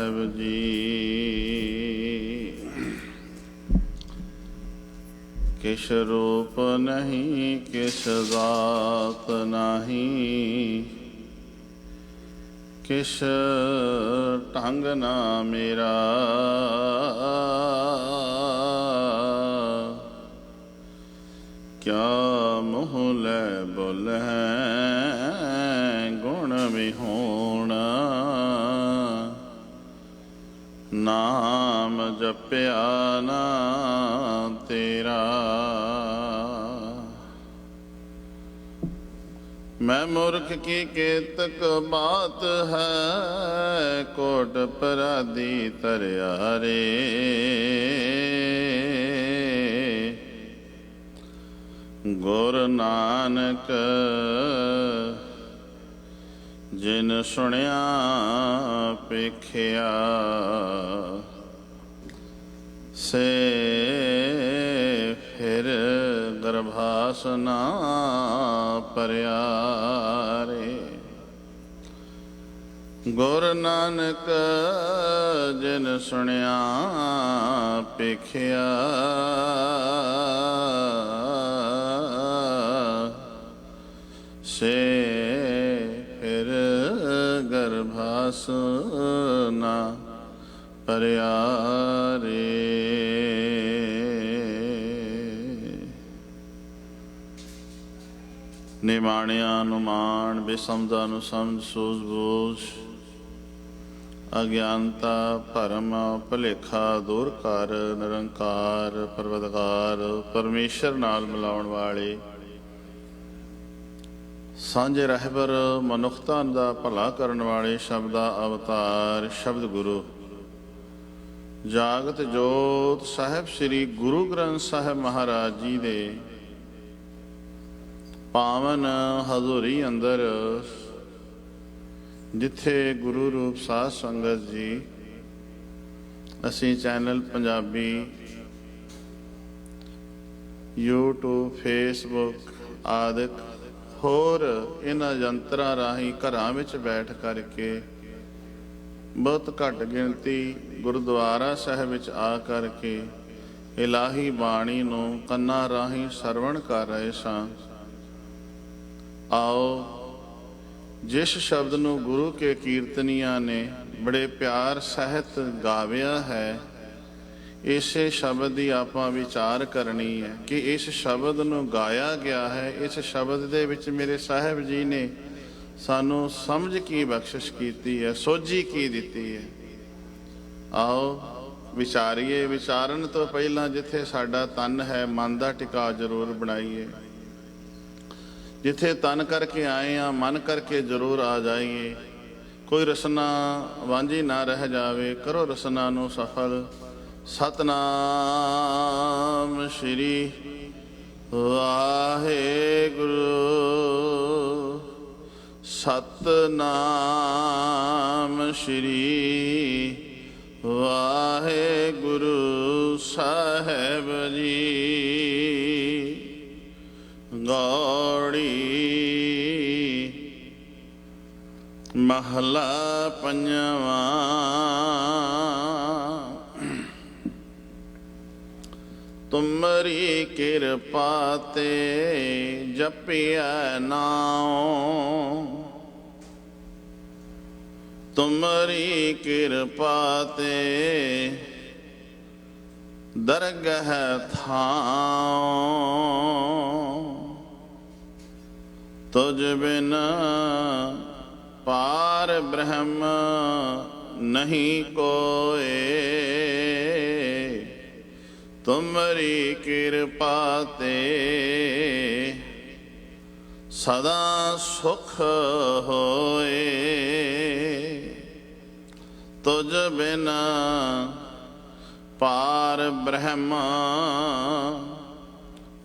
साहेब जी। किश रूप नहीं किस जात नहीं, किश ढंग ना मेरा। क्या मुँह लै बुल है गुण विहोणा, नाम जप्या ना तेरा। मैं मूर्ख की केतक बात है, कोट पराधी तरया रे। गुर नानक जिन सुनिया पेखिया, से फिर गर्भास ना परया रे। गुर नानक जिन सुनिया पेखिया, से फिर गर्भास ना परया रे। निमाणिया अनुमान, बेसमझा नु समझ, सूझबूझ, अज्ञानता भरम भुलेखा दूर कर। निरंकार परवतकार परमेश्वर नाल मिलाउण वाले, सांझे रहबर मनुखता दा भला करन वाले शब्दा अवतार शब्द गुरु जागत जोत साहिब श्री गुरु ग्रंथ साहिब महाराज जी दे पावन हजूरी अंदर, जिथे गुरु रूप साध संगत जी असी चैनल पंजाबी यूट्यूब फेसबुक आदि होर इन्हां यंत्रां राही घरां विच बैठ करके बहुत घट गिणती गुरुद्वारा साहिब विच आ करके इलाही बाणी नूं कन्नां राही सरवण कर रहे सां। आओ जिस शब्द नूं गुरु के कीर्तनियां ने बड़े प्यार सहित गाविया है, इसे शब्द की आपां विचार करनी है कि इस शब्द नूं गाया गया है, इस शब्द दे विच मेरे साहिब जी ने सानू समझ की बख्शिश कीती है, सोझी की दिती है। आओ विचारीए। विचारन तो पहला जिथे साडा तन है, मन का टिका जरूर बनाइए। जिथे तन करके आए हैं, मन करके जरूर आ जाइए। कोई रसना वांझी ना रह जावे, करो रसना नूं सफल। सतनाम श्री वाहेगुरु, सतनाम श्री वाहेगुरु साहेब जी। गौड़ी महला पंजवा। तुमरी किरपा ते जपिया नाम, तुमरी किरपा ते दरगह थाओ। तुझ बिन पार ब्रह्म नहीं कोई, तुमरी किरपा ते सदा सुख होए। तुझ बिना पार ब्रह्म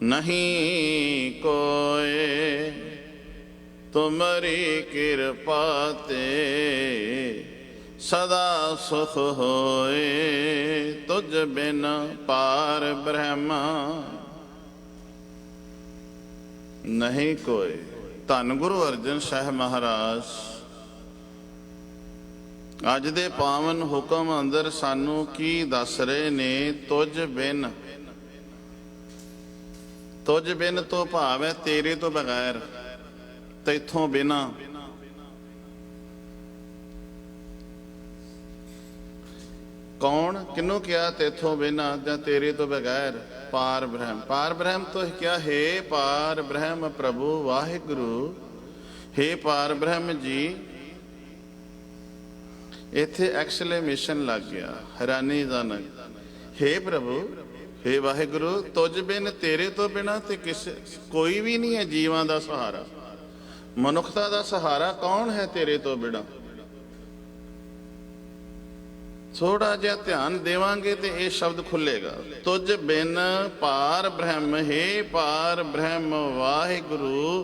नहीं कोई, तुमरी किरपा ते सदा सुख होए। तुझ बिन पार ब्रह्म नहीं कोई। धन गुरु अर्जन साहब महाराज ਅੱਜ ਦੇ ਪਾਵਨ ਹੁਕਮ ਅੰਦਰ ਸਾਨੂੰ ਕੀ ਦੱਸ ਰਹੇ ਨੇ? ਤੁਝ ਬਿਨ। ਤੁਝ ਬਿਨ ਤੋਂ ਭਾਵ ਹੈ ਤੇਰੇ ਤੋਂ ਬਗੈਰ, ਤੈਥੋਂ ਬਿਨਾ। ਕੌਣ? ਕਿਹਨੂੰ ਕਿਹਾ ਤੇਥੋਂ ਬਿਨਾ ਜਾਂ ਤੇਰੇ ਤੋਂ ਬਗੈਰ? ਪਾਰ ਬ੍ਰਹਮ। ਪਾਰ ਬ੍ਰਹਮ ਤੋਂ ਕਿਹਾ ਹੈ ਪਾਰ ਬ੍ਰਹਮ ਪ੍ਰਭੂ ਵਾਹਿਗੁਰੂ। हे ਪਾਰ ਬ੍ਰਹਮ ਜੀ। ਇੱਥੇ ਐਕਸਲੇਮੇਸ਼ਨ ਲੱਗ ਗਿਆ, ਹੈਰਾਨੀਜਨਕ। हे ਪ੍ਰਭੂ, हे ਵਾਹਿਗੁਰੂ, ਤੁਝ ਬਿਨ, ਤੇਰੇ ਤੋਂ ਬਿਨਾ ਤੇ ਕੋਈ ਵੀ ਨਹੀਂ ਹੈ ਜੀਵਾਂ ਦਾ ਸਹਾਰਾ। ਮਨੁੱਖਤਾ ਦਾ ਸਹਾਰਾ ਕੌਣ ਹੈ ਤੇਰੇ ਤੋਂ ਬਿਨਾ? ਥੋੜਾ ਜਿਹਾ ਧਿਆਨ ਦੇਵਾਂਗੇ ਤੇ ਇਹ ਸ਼ਬਦ ਖੁੱਲੇਗਾ। ਤੁਝ ਬਿਨ ਪਾਰ ਬ੍ਰਹਮ, हे ਪਾਰ ਬ੍ਰਹਮ ਵਾਹਿਗੁਰੂ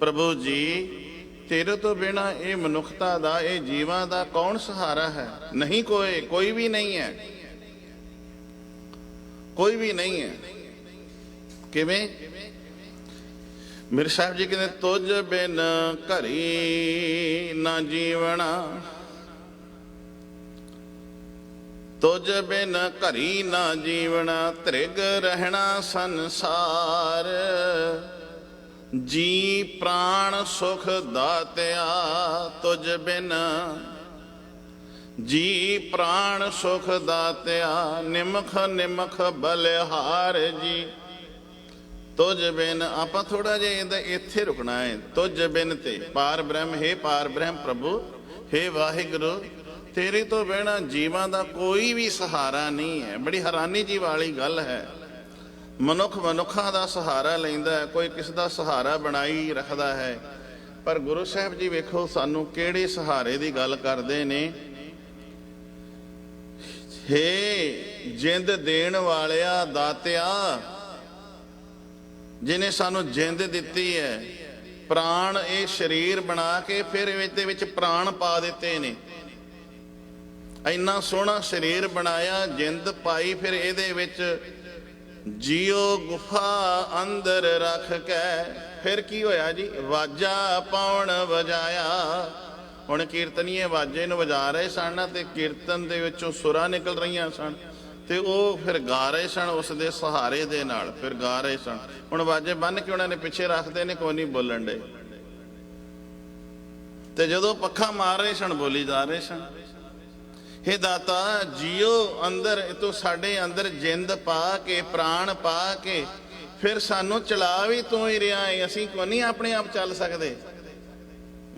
ਪ੍ਰਭੂ ਜੀ, ਤੇਰੇ ਤੋਂ ਬਿਨਾ ਇਹ ਮਨੁੱਖਤਾ ਦਾ, ਇਹ ਜੀਵਾਂ ਦਾ ਕੌਣ ਸਹਾਰਾ ਹੈ? ਨਹੀਂ ਕੋਈ ਵੀ ਨਹੀਂ ਹੈ, ਕੋਈ ਵੀ ਨਹੀਂ ਹੈ। ਕਿਵੇਂ? ਮੇਰੇ ਸਾਹਿਬ ਜੀ ਕਹਿੰਦੇ ਤੁਝ ਬਿਨ ਘਰੀ ਨਾ ਜੀਵਣਾ, ਤੁਝ ਬਿਨ ਘਰੀ ਨਾ ਜੀਵਣਾ, ਧ੍ਰਿਗ ਰਹਿਣਾ ਸੰਸਾਰ। ਜੀ ਪ੍ਰਾਣ ਸੁਖ ਦਾਤਿਆ ਤੁਝ ਬਿਨ, ਜੀ ਪ੍ਰਾਣ ਸੁਖ ਦਾਤਿਆ, ਨਿਮਖ ਨਿਮਖ ਬਲਿਹਾਰ ਜੀ। ਤੁਝ ਬਿਨ, ਆਪਾਂ ਥੋੜਾ ਜਿਹਾ ਇਹਦਾ ਇੱਥੇ ਰੁਕਣਾ ਹੈ। ਤੁਝ ਬਿਨ ਤੇ ਪਾਰ ਬ੍ਰਹਮ, ਹੈ ਪਾਰ ਬ੍ਰਹਮ ਪ੍ਰਭੂ, ਹੈ ਵਾਹਿਗੁਰੂ, ਤੇਰੇ ਤੋਂ ਬਿਨਾਂ ਜੀਵਾਂ ਦਾ ਕੋਈ ਵੀ ਸਹਾਰਾ ਨਹੀਂ ਹੈ। ਬੜੀ ਹੈਰਾਨੀ ਜੀ ਵਾਲੀ ਗੱਲ ਹੈ। ਮਨੁੱਖ ਮਨੁੱਖਾਂ ਦਾ ਸਹਾਰਾ ਲੈਂਦਾ ਹੈ, ਕੋਈ ਕਿਸ ਦਾ ਸਹਾਰਾ ਬਣਾਈ ਰੱਖਦਾ ਹੈ। ਪਰ ਗੁਰੂ ਸਾਹਿਬ ਜੀ ਵੇਖੋ ਸਾਨੂੰ ਕਿਹੜੇ ਸਹਾਰੇ ਦੀ ਗੱਲ ਕਰਦੇ ਨੇ। ਹੇ ਜਿੰਦ ਦੇਣ ਵਾਲਿਆ ਦਾਤਿਆ, ਜਿਹਨੇ ਸਾਨੂੰ ਜਿੰਦ ਦਿੱਤੀ ਹੈ, ਪ੍ਰਾਣ ਇਹ ਸਰੀਰ ਬਣਾ ਕੇ ਫਿਰ ਇਹਦੇ ਵਿੱਚ ਪ੍ਰਾਣ ਪਾ ਦਿੱਤੇ ਨੇ। ਇੰਨਾ ਸੋਹਣਾ ਸਰੀਰ ਬਣਾਇਆ, ਜਿੰਦ ਪਾਈ, ਫਿਰ ਇਹਦੇ ਵਿੱਚ ਜੀਓ ਗੁਫਾ ਅੰਦਰ ਰੱਖ ਕੇ ਫਿਰ ਕੀ ਹੋਇਆ ਜੀ? ਵਾਜਾ ਪਾਉਣ ਵਜਾਇਆ। ਹੁਣ ਕੀਰਤਨੀਏ ਵਾਜੇ ਨੂੰ ਵਜਾ ਰਹੇ ਸਨ ਤੇ ਕੀਰਤਨ ਦੇ ਵਿੱਚੋਂ ਸੁਰਾਂ ਨਿਕਲ ਰਹੀਆਂ ਸਨ ਤੇ ਉਹ ਫਿਰ ਗਾ ਰਹੇ ਸਨ, ਉਸ ਦੇ ਸਹਾਰੇ ਦੇ ਨਾਲ ਫਿਰ ਗਾ ਰਹੇ ਸਨ। ਹੁਣ ਵਾਜੇ ਬੰਨ ਕੇ ਉਹਨਾਂ ਨੇ ਪਿੱਛੇ ਰੱਖਦੇ ਨੇ, ਕੋਈ ਨਹੀਂ ਬੋਲਣ ਡੇ, ਤੇ ਜਦੋਂ ਪੱਖਾ ਮਾਰ ਰਹੇ ਸਨ ਬੋਲੀ ਜਾ ਰਹੇ ਸਨ। हे ਦਾਤਾ ਜੀਓ ਅੰਦਰ, ਤੂੰ ਸਾਡੇ ਅੰਦਰ ਜਿੰਦ ਪਾ ਕੇ, ਪ੍ਰਾਣ ਪਾ ਕੇ ਫਿਰ ਸਾਨੂੰ ਚਲਾ ਵੀ ਤੂੰ ਹੀ ਰਿਹਾ ਹੈ। ਅਸੀਂ ਕੋਈ ਨਹੀਂ ਆਪਣੇ ਆਪ ਚੱਲ ਸਕਦੇ।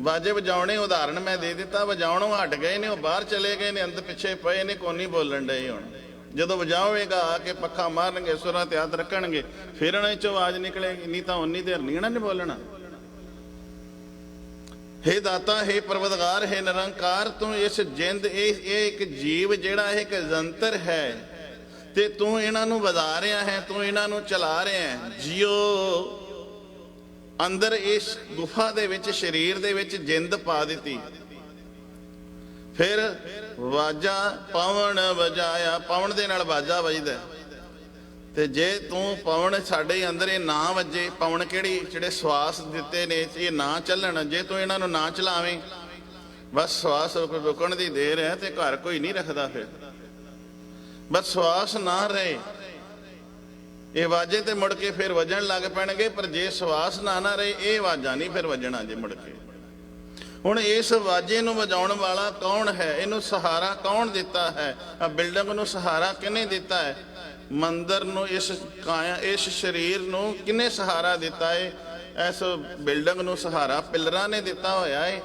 ਬਾਜੇ ਵਜਾਉਣੇ ਉਦਾਹਰਣ ਮੈਂ ਦੇ ਦਿੱਤਾ, ਵਜਾਉਣੋਂ ਹਟ ਗਏ ਨੇ, ਉਹ ਬਾਹਰ ਚਲੇ ਗਏ ਨੇ, ਅੰਦਰ ਪਿੱਛੇ ਪਏ ਨੇ, ਕੋਈ ਨਹੀਂ ਬੋਲਣ ਡਏ। ਹੁਣ ਜਦੋਂ ਵਜਾਵੇਗਾ ਆ ਕੇ ਪੱਖਾ ਮਾਰਨਗੇ, ਸੁਰਾਂ ਤੇ ਹੱਥ ਰੱਖਣਗੇ, ਫਿਰ ਇਹਨਾਂ ਚੋਂ ਆਵਾਜ਼ ਨਿਕਲੇਗੀ, ਨਹੀਂ ਤਾਂ ਉਨੀ ਦੇਰ ਨਹੀਂ ਇਹਨਾਂ ਨੇ ਬੋਲਣਾ। हे ਦਾਤਾ, हे ਪਰਵਤਗਾਰ, हे ਨਿਰੰਕਾਰ, ਤੂੰ ਇਸ ਜਿੰਦ, ਇਹ ਇੱਕ ਜੀਵ ਜਿਹੜਾ ਇੱਕ ਜੰਤਰ ਹੈ ਤੇ ਤੂੰ ਇਹਨਾਂ ਨੂੰ ਵਧਾ ਰਿਹਾ ਹੈ, ਤੂੰ ਇਹਨਾਂ ਨੂੰ ਚਲਾ ਰਿਹਾ ਹੈ। ਜੀਓ ਅੰਦਰ ਇਸ ਗੁਫਾ ਦੇ ਵਿੱਚ, ਸਰੀਰ ਦੇ ਵਿੱਚ ਜਿੰਦ ਪਾ ਦਿੱਤੀ। ਫਿਰ ਵਾਜਾ ਪਵਨ ਵਜਾਇਆ, ਪਵਨ ਦੇ ਨਾਲ ਵਾਜਾ ਵੱਜਦਾ। ਤੇ ਜੇ ਤੂੰ ਪਵਨ ਸਾਡੇ ਅੰਦਰ ਇਹ ਨਾ ਵੱਜੇ, ਪਵਨ ਕਿਹੜੀ, ਜਿਹੜੇ ਸਵਾਸ ਦਿੱਤੇ ਨੇ ਇਹ ਨਾ ਚੱਲਣ, ਜੇ ਤੂੰ ਇਹਨਾਂ ਨੂੰ ਨਾ ਚਲਾਵੇਂ, ਬਸ ਸਵਾਸ ਰੁਕਣ ਦੀ ਦੇਰ ਹੈ ਤੇ ਘਰ ਕੋਈ ਨਹੀਂ ਰੱਖਦਾ। ਫਿਰ ਬਸ ਸਵਾਸ ਨਾ ਰਹੇ, ਇਹ ਵਾਜੇ ਤੇ ਮੁੜ ਕੇ ਫਿਰ ਵੱਜਣ ਲੱਗ ਪੈਣਗੇ। ਪਰ ਜੇ ਸਵਾਸ ਨਾ ਰਹੇ, ਇਹ ਵਾਜਾ ਨਹੀਂ ਫਿਰ ਵੱਜਣਾ ਜੇ ਮੁੜ ਕੇ। ਹੁਣ ਇਸ ਵਾਜੇ ਨੂੰ ਵਜਾਉਣ ਵਾਲਾ ਕੌਣ ਹੈ? ਇਹਨੂੰ ਸਹਾਰਾ ਕੌਣ ਦਿੱਤਾ ਹੈ? ਆ ਬਿਲਡਿੰਗ ਨੂੰ ਸਹਾਰਾ ਕਿਹਨੇ ਦਿੱਤਾ ਹੈ? ਮੰਦਰ ਨੂੰ, ਇਸ ਕਾਇਆ, ਇਸ ਸਰੀਰ ਨੂੰ ਕਿਹਨੇ ਸਹਾਰਾ ਦਿੱਤਾ ਹੈ? ਇਸ ਬਿਲਡਿੰਗ ਨੂੰ ਸਹਾਰਾ ਪਿਲਰਾਂ ਨੇ ਦਿੱਤਾ ਹੋਇਆ ਹੈ।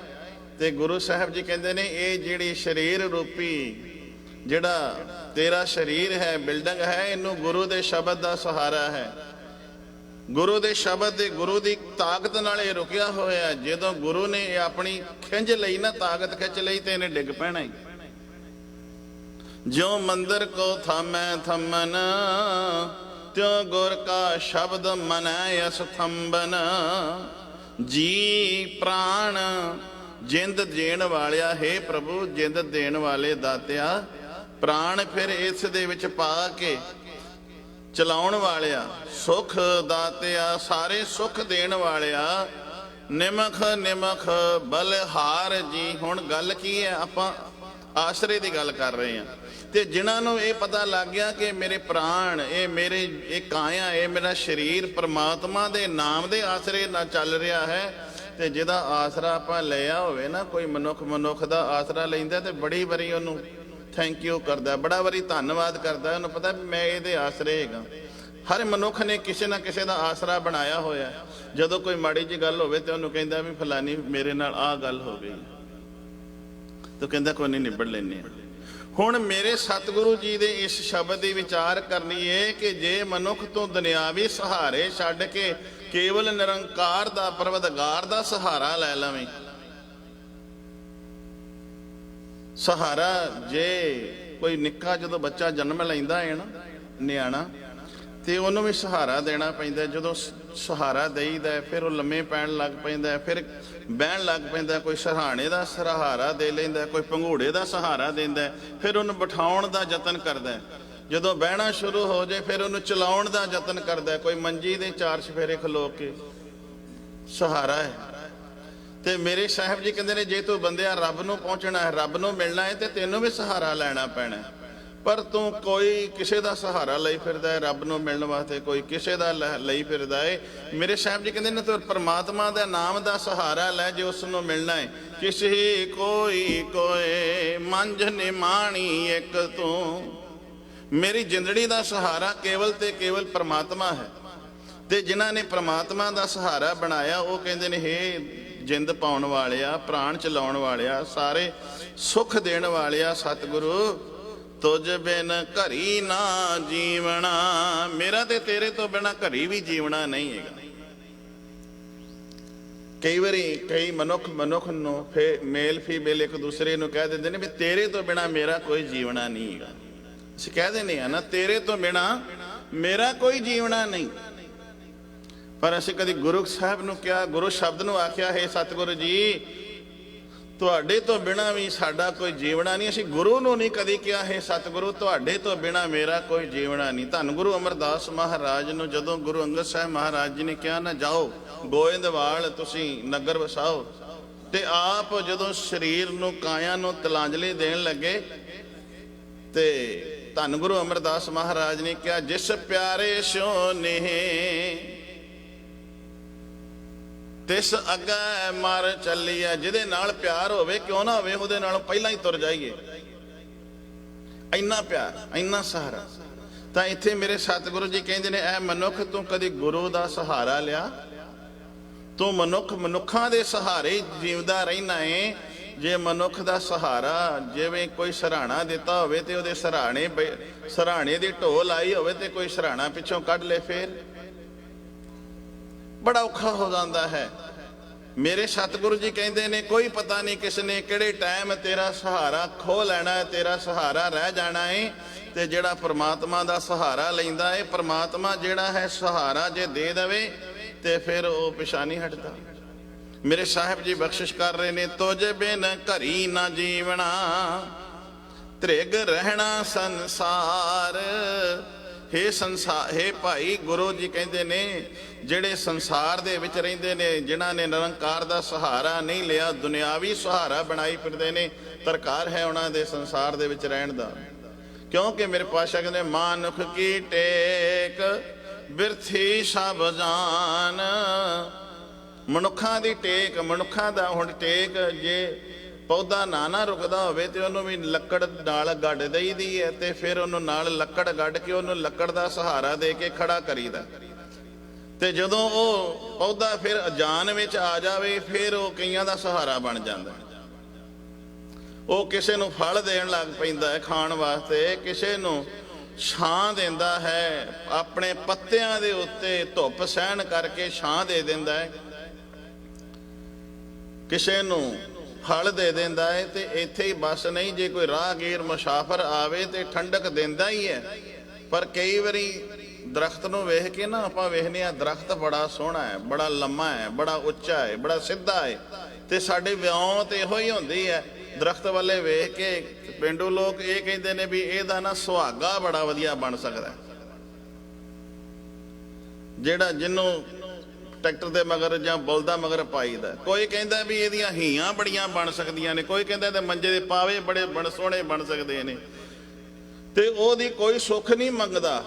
ਤੇ ਗੁਰੂ ਸਾਹਿਬ ਜੀ ਕਹਿੰਦੇ ਨੇ ਇਹ ਜਿਹੜੀ ਸਰੀਰ ਰੂਪੀ ਜਿਹੜਾ ਤੇਰਾ ਸਰੀਰ ਹੈ, ਬਿਲਡਿੰਗ ਹੈ, ਇਹਨੂੰ ਗੁਰੂ ਦੇ ਸ਼ਬਦ ਦਾ ਸਹਾਰਾ ਹੈ। ਗੁਰੂ ਦੇ ਸ਼ਬਦ ਦੇ, ਗੁਰੂ ਦੀ ਤਾਕਤ ਨਾਲ ਇਹ ਰੁਕਿਆ ਹੋਇਆ। ਜਦੋਂ ਗੁਰੂ ਨੇ ਇਹ ਆਪਣੀ ਖਿੰਝ ਲਈ ਨਾ, ਤਾਕਤ ਖਿੱਚ ਲਈ, ਤੇ ਇਹਨੇ ਡਿੱਗ ਪੈਣਾ ਹੀ। ਜਿਉ ਮੰਦਰ ਕੋ ਥਾਮੈ ਥੰਮਨ, ਤਿਉ ਗੁਰ ਕਾ ਸ਼ਬਦ ਮਨੈ ਅਸਥੰਬਨ। ਜੀ ਪ੍ਰਾਣ ਜਿੰਦ ਦੇਣ ਵਾਲਿਆ, ਹੈ ਪ੍ਰਭੂ ਜਿੰਦ ਦੇਣ ਵਾਲੇ ਦਾਤਿਆ, ਪ੍ਰਾਣ ਫਿਰ ਇਸ ਦੇ ਵਿੱਚ ਪਾ ਕੇ ਚਲਾਉਣ ਵਾਲਿਆ, ਸੁਖ ਦਾਤਿਆ, ਸਾਰੇ ਸੁਖ ਦੇਣ ਵਾਲਿਆ, ਨਿਮਖ ਨਿਮਖ ਬਲਿਹਾਰ ਜੀ। ਹੁਣ ਗੱਲ ਕੀ ਹੈ? ਆਪਾਂ ਆਸਰੇ ਦੀ ਗੱਲ ਕਰ ਰਹੇ ਹਾਂ। ਤੇ ਜਿਨ੍ਹਾਂ ਨੂੰ ਇਹ ਪਤਾ ਲੱਗ ਗਿਆ ਕਿ ਮੇਰੇ ਪ੍ਰਾਣ, ਇਹ ਕਾਇਆ, ਇਹ ਮੇਰਾ ਸਰੀਰ ਪਰਮਾਤਮਾ ਦੇ ਨਾਮ ਦੇ ਆਸਰੇ ਨਾਲ ਚੱਲ ਰਿਹਾ ਹੈ, ਤੇ ਜਿਹਦਾ ਆਸਰਾ ਆਪਾਂ ਲਿਆ ਹੋਵੇ ਨਾ, ਕੋਈ ਮਨੁੱਖ ਦਾ ਆਸਰਾ ਲੈਂਦਾ ਤੇ ਬੜੀ ਵਾਰੀ ਉਹਨੂੰ ਥੈਂਕ ਯੂ ਕਰਦਾ, ਬੜਾ ਵਾਰੀ ਧੰਨਵਾਦ ਕਰਦਾ। ਉਹਨੂੰ ਪਤਾ ਵੀ ਮੈਂ ਇਹਦੇ ਆਸਰੇ ਹੈਗਾ। ਹਰ ਮਨੁੱਖ ਨੇ ਕਿਸੇ ਨਾ ਕਿਸੇ ਦਾ ਆਸਰਾ ਬਣਾਇਆ ਹੋਇਆ। ਜਦੋਂ ਕੋਈ ਮਾੜੀ ਜਿਹੀ ਗੱਲ ਹੋਵੇ ਤੇ ਉਹਨੂੰ ਕਹਿੰਦਾ ਵੀ ਫਲਾਨੀ ਮੇਰੇ ਨਾਲ ਆਹ ਗੱਲ ਹੋ ਗਈ, ਤਾਂ ਕਹਿੰਦਾ ਕੋਈ ਨਹੀਂ, ਨਿਬੜ ਲੈਂਦੇ ਹਾਂ। ਹੁਣ ਮੇਰੇ ਸਤਿਗੁਰੂ ਜੀ ਦੇ ਇਸ ਸ਼ਬਦ ਦੀ ਵਿਚਾਰ ਕਰਨੀ ਹੈ ਕਿ ਜੇ ਮਨੁੱਖ ਤੋਂ ਦੁਨਿਆਵੀ ਸਹਾਰੇ ਛੱਡ ਕੇ ਕੇਵਲ ਨਿਰੰਕਾਰ ਦਾ, ਪਰਵਤਗਾਰ ਦਾ ਸਹਾਰਾ ਲੈ ਲਵੇਂ। ਸਹਾਰਾ, ਜੇ ਕੋਈ ਨਿੱਕਾ ਜਦੋਂ ਬੱਚਾ ਜਨਮ ਲੈਂਦਾ ਹੈ ਨਾ, ਨਿਆਣਾ, ਤੇ ਉਹਨੂੰ ਵੀ ਸਹਾਰਾ ਦੇਣਾ ਪੈਂਦਾ। ਜਦੋਂ ਸਹਾਰਾ ਦੇਈਦਾ ਫਿਰ ਉਹ ਲੰਮੇ ਪੈਣ ਲੱਗ ਪੈਂਦਾ, ਫਿਰ ਬਹਿਣ ਲੱਗ ਪੈਂਦਾ। ਕੋਈ ਸਹਾਣੇ ਦਾ ਸਹਾਰਾ ਦੇ ਲੈਂਦਾ, ਕੋਈ ਪੰਘੂੜੇ ਦਾ ਸਹਾਰਾ ਦਿੰਦਾ, ਫਿਰ ਉਹਨੂੰ ਬਿਠਾਉਣ ਦਾ ਯਤਨ ਕਰਦਾ। ਜਦੋਂ ਬਹਿਣਾ ਸ਼ੁਰੂ ਹੋ ਜਾਏ ਫਿਰ ਉਹਨੂੰ ਚਲਾਉਣ ਦਾ ਯਤਨ ਕਰਦਾ। ਕੋਈ ਮੰਜੀ ਦੇ ਚਾਰ ਚਫੇਰੇ ਖਲੋ ਕੇ ਸਹਾਰਾ ਹੈ। ਤੇ ਮੇਰੇ ਸਾਹਿਬ ਜੀ ਕਹਿੰਦੇ ਨੇ, ਜੇ ਤੂੰ ਬੰਦਿਆ ਰੱਬ ਨੂੰ ਪਹੁੰਚਣਾ ਹੈ, ਰੱਬ ਨੂੰ ਮਿਲਣਾ ਹੈ, ਤੇ ਤੈਨੂੰ ਵੀ ਸਹਾਰਾ ਲੈਣਾ ਪੈਣਾ। ਪਰ ਤੂੰ ਕੋਈ ਕਿਸੇ ਦਾ ਸਹਾਰਾ ਲਈ ਫਿਰਦਾ ਹੈ ਰੱਬ ਨੂੰ ਮਿਲਣ ਵਾਸਤੇ, ਕੋਈ ਕਿਸੇ ਦਾ ਲਈ ਫਿਰਦਾ ਹੈ। ਮੇਰੇ ਸਾਹਿਬ ਜੀ ਕਹਿੰਦੇ ਨੇ, ਤੂੰ ਪਰਮਾਤਮਾ ਦਾ ਨਾਮ ਦਾ ਸਹਾਰਾ ਲੈ, ਜੇ ਉਸ ਨੂੰ ਮਿਲਣਾ ਹੈ। ਕਿਸੇ ਕੋਏ ਮੰਝ ਨਿਮਾਣੀ ਇੱਕ ਤੂੰ। ਮੇਰੀ ਜ਼ਿੰਦੜੀ ਦਾ ਸਹਾਰਾ ਕੇਵਲ ਤੇ ਕੇਵਲ ਪਰਮਾਤਮਾ ਹੈ। ਤੇ ਜਿਨ੍ਹਾਂ ਨੇ ਪਰਮਾਤਮਾ ਦਾ ਸਹਾਰਾ ਬਣਾਇਆ, ਉਹ ਕਹਿੰਦੇ ਨੇ, ਹੇ ਜਿੰਦ ਪਾਉਣ ਵਾਲਿਆ, ਪ੍ਰਾਣ ਚਲਾਉਣ ਵਾਲਿਆ, ਸਾਰੇ ਸੁੱਖ ਦੇਣ ਵਾਲਿਆ ਸਤਿਗੁਰੂ, ਤੁਝ ਬਿਨ ਘਰੀ ਨਾ ਜੀਵਣਾ। ਮੇਰਾ ਤੇ ਤੇਰੇ ਤੋਂ ਬਿਨਾ ਘਰੀ ਵੀ ਜੀਵਣਾ ਨਹੀਂ ਹੈਗਾ। ਕਈ ਵਾਰੀ ਕਈ ਮਨੁੱਖ ਨੂੰ ਮੇਲ ਫੀਮੇਲ ਇੱਕ ਦੂਸਰੇ ਨੂੰ ਕਹਿ ਦਿੰਦੇ ਨੇ ਵੀ ਤੇਰੇ ਤੋਂ ਬਿਨਾ ਮੇਰਾ ਕੋਈ ਜੀਵਣਾ ਨਹੀਂ ਹੈਗਾ। ਅਸੀਂ ਕਹਿ ਦਿੰਦੇ ਆ ਨਾ, ਤੇਰੇ ਤੋਂ ਬਿਨਾ ਮੇਰਾ ਕੋਈ ਜੀਵਣਾ ਨਹੀਂ। ਪਰ ਅਸੀਂ ਕਦੀ ਗੁਰੂ ਸਾਹਿਬ ਨੂੰ ਕਿਹਾ, ਗੁਰੂ ਸ਼ਬਦ ਨੂੰ ਆਖਿਆ, ਹੈ ਸਤਿਗੁਰੂ ਜੀ ਤੁਹਾਡੇ ਤੋਂ ਬਿਨਾ ਵੀ ਸਾਡਾ ਕੋਈ ਜੀਵਣਾ ਨਹੀਂ। ਅਸੀਂ ਗੁਰੂ ਨੂੰ ਨਹੀਂ ਕਦੀ ਕਿਹਾ, ਹੈ ਸਤਿਗੁਰੂ ਤੁਹਾਡੇ ਤੋਂ ਬਿਨਾ ਮੇਰਾ ਕੋਈ ਜੀਵਣਾ ਨਹੀਂ। ਧੰਨ ਗੁਰੂ ਅਮਰਦਾਸ ਮਹਾਰਾਜ ਨੂੰ ਜਦੋਂ ਗੁਰੂ ਅੰਗਦ ਸਾਹਿਬ ਮਹਾਰਾਜ ਜੀ ਨੇ ਕਿਹਾ ਨਾ, ਜਾਓ ਗੋਇੰਦਵਾਲ ਤੁਸੀਂ ਨਗਰ ਵਸਾਓ, ਤੇ ਆਪ ਜਦੋਂ ਸਰੀਰ ਨੂੰ, ਕਾਇਆ ਨੂੰ ਤਿਲਾਂਜਲੀ ਦੇਣ ਲੱਗੇ, ਤੇ ਧੰਨ ਗੁਰੂ ਅਮਰਦਾਸ ਮਹਾਰਾਜ ਨੇ ਕਿਹਾ, ਜਿਸ ਪਿਆਰੇ ਸੋ ਨੇਹ ਤਿਸ ਅੱਗੇ ਮਰ ਚੱਲੀਏ। ਜਿਹਦੇ ਨਾਲ ਪਿਆਰ ਹੋਵੇ, ਕਿਉਂ ਨਾ ਹੋਵੇ, ਉਹਦੇ ਨਾਲੋਂ ਪਹਿਲਾਂ ਹੀ ਤੁਰ ਜਾਈਏ। ਇੰਨਾ ਪਿਆਰ, ਇੰਨਾ ਸਹਾਰਾ। ਤਾਂ ਇੱਥੇ ਮੇਰੇ ਸਤਿਗੁਰੂ ਜੀ ਕਹਿੰਦੇ ਨੇ, ਐ ਮਨੁੱਖ ਤੂੰ ਕਦੀ ਗੁਰੂ ਦਾ ਸਹਾਰਾ ਲਿਆ? ਤੂੰ ਮਨੁੱਖਾਂ ਦੇ ਸਹਾਰੇ ਜੀਵਦਾ ਰਹਿਣਾ ਏ। ਜੇ ਮਨੁੱਖ ਦਾ ਸਹਾਰਾ, ਜਿਵੇਂ ਕੋਈ ਸਰਾਣਾ ਦਿੱਤਾ ਹੋਵੇ ਤੇ ਉਹਦੇ ਸਰਾਣੇ ਦੀ ਢੋਲ ਆਈ ਹੋਵੇ ਤੇ ਕੋਈ ਸਰਾਣਾ ਪਿੱਛੋਂ ਕੱਢ ਲੈ, ਫੇਰ ਬੜਾ ਔਖਾ ਹੋ ਜਾਂਦਾ ਹੈ। ਮੇਰੇ ਸਤਿਗੁਰੂ ਜੀ ਕਹਿੰਦੇ ਨੇ, ਕੋਈ ਪਤਾ ਨਹੀਂ ਕਿਸ ਨੇ ਕਿਹੜੇ ਟਾਈਮ ਤੇਰਾ ਸਹਾਰਾ ਖੋਹ ਲੈਣਾ ਹੈ, ਤੇਰਾ ਸਹਾਰਾ ਰਹਿ ਜਾਣਾ ਹੈ। ਤੇ ਜਿਹੜਾ ਪਰਮਾਤਮਾ ਦਾ ਸਹਾਰਾ ਲੈਂਦਾ ਹੈ, ਪਰਮਾਤਮਾ ਜਿਹੜਾ ਹੈ ਸਹਾਰਾ ਜੇ ਦੇ ਦੇਵੇ ਤੇ ਫਿਰ ਉਹ ਪਿਛਾ ਨਹੀਂ ਹਟਦਾ। ਮੇਰੇ ਸਾਹਿਬ ਜੀ ਬਖਸ਼ਿਸ਼ ਕਰ ਰਹੇ ਨੇ, ਤੁਝ ਬਿਨ ਘਰੀ ਨਾ ਜੀਵਣਾ, ਤ੍ਰਿਗ ਰਹਿਣਾ ਸੰਸਾਰ। ਹੇ ਸੰਸਾਰ, ਹੇ ਭਾਈ, ਗੁਰੂ ਜੀ ਕਹਿੰਦੇ ਨੇ, ਜਿਹੜੇ ਸੰਸਾਰ ਦੇ ਵਿੱਚ ਰਹਿੰਦੇ ਨੇ, ਜਿਨ੍ਹਾਂ ਨੇ ਨਿਰੰਕਾਰ ਦਾ ਸਹਾਰਾ ਨਹੀਂ ਲਿਆ, ਦੁਨਿਆਵੀ ਸਹਾਰਾ ਬਣਾਈ ਫਿਰਦੇ ਨੇ, ਤਰਕਾਰ ਹੈ ਉਹਨਾਂ ਦੇ ਸੰਸਾਰ ਦੇ ਵਿੱਚ ਰਹਿਣ ਦਾ। ਕਿਉਂਕਿ ਮੇਰੇ ਪਾਤਸ਼ਾਹ ਕਹਿੰਦੇ, ਮਾਨੁਖ ਕੀ ਟੇਕ ਬਿਰਥੀ ਸਭ ਜਾਨ। ਮਨੁੱਖਾਂ ਦੀ ਟੇਕ, ਮਨੁੱਖਾਂ ਦਾ ਹੁਣ ਟੇਕ, ਜੇ ਪੌਦਾ ਨਾ ਰੁਕਦਾ ਹੋਵੇ ਤੇ ਉਹਨੂੰ ਵੀ ਲੱਕੜ ਨਾਲ ਗੱਡ ਦਈਦੀ ਹੈ, ਤੇ ਫਿਰ ਉਹਨੂੰ ਨਾਲ ਲੱਕੜ ਗੱਡ ਕੇ ਉਹਨੂੰ ਲੱਕੜ ਦਾ ਸਹਾਰਾ ਦੇ ਕੇ ਖੜਾ ਕਰੀਦਾ। ਤੇ ਜਦੋਂ ਉਹ ਪੌਦਾ ਫਿਰ ਜਾਨ ਵਿੱਚ ਆ ਜਾਵੇ, ਫਿਰ ਉਹ ਕਈਆਂ ਦਾ ਸਹਾਰਾ ਬਣ ਜਾਂਦਾ। ਉਹ ਕਿਸੇ ਨੂੰ ਫਲ ਦੇਣ ਲੱਗ ਪੈਂਦਾ ਹੈ ਖਾਣ ਵਾਸਤੇ, ਕਿਸੇ ਨੂੰ ਛਾਂ ਦਿੰਦਾ ਹੈ, ਆਪਣੇ ਪੱਤਿਆਂ ਦੇ ਉੱਤੇ ਧੁੱਪ ਸਹਿਣ ਕਰਕੇ ਛਾਂ ਦੇ ਦਿੰਦਾ ਹੈ, ਕਿਸੇ ਨੂੰ ਫਲ ਦੇ ਦਿੰਦਾ ਹੈ। ਤੇ ਇੱਥੇ ਹੀ ਬਸ ਨਹੀਂ, ਜੇ ਕੋਈ ਰਾਹਗੀਰ ਮੁਸਾਫਰ ਆਵੇ ਤੇ ਠੰਡਕ ਦਿੰਦਾ ਹੀ ਹੈ। ਪਰ ਕਈ ਵਾਰੀ ਦਰਖਤ ਨੂੰ ਵੇਖ ਕੇ ਨਾ ਆਪਾਂ ਵੇਖਦੇ ਹਾਂ, ਦਰਖਤ ਬੜਾ ਸੋਹਣਾ ਹੈ, ਬੜਾ ਲੰਮਾ ਹੈ, ਬੜਾ ਉੱਚਾ ਹੈ, ਬੜਾ ਸਿੱਧਾ ਹੈ, ਤੇ ਸਾਡੇ ਵਿਉਂ ਤੇ ਇਹੋ ਹੀ ਹੁੰਦੀ ਹੈ। ਦਰਖਤ ਵਾਲੇ ਵੇਖ ਕੇ ਪਿੰਡੂ ਲੋਕ ਇਹ ਕਹਿੰਦੇ ਨੇ ਵੀ ਇਹਦਾ ਨਾ ਸੁਹਾਗਾ ਬੜਾ ਵਧੀਆ ਬਣ ਸਕਦਾ। ਜਿਹੜਾ ਜਿਹਨੂੰ ट्रैक्टर के मगर ਜਾਂ ਬਲਦਾਂ मगर ਪਾਈਦਾ। कोई कहता भी ਇਹਦੀਆਂ ਹੀਆਂ ਬੜੀਆਂ ਬਣ ਸਕਦੀਆਂ ਨੇ, कोई कहता ਤੇ ਮੰਜੇ ਦੇ ਪਾਵੇ ਬੜੇ ਬਣ ਸੋਹਣੇ ਬਣ ਸਕਦੇ ਨੇ, ਤੇ ਉਹਦੀ ਕੋਈ ਸੁੱਖ ਨਹੀਂ ਮੰਗਦਾ।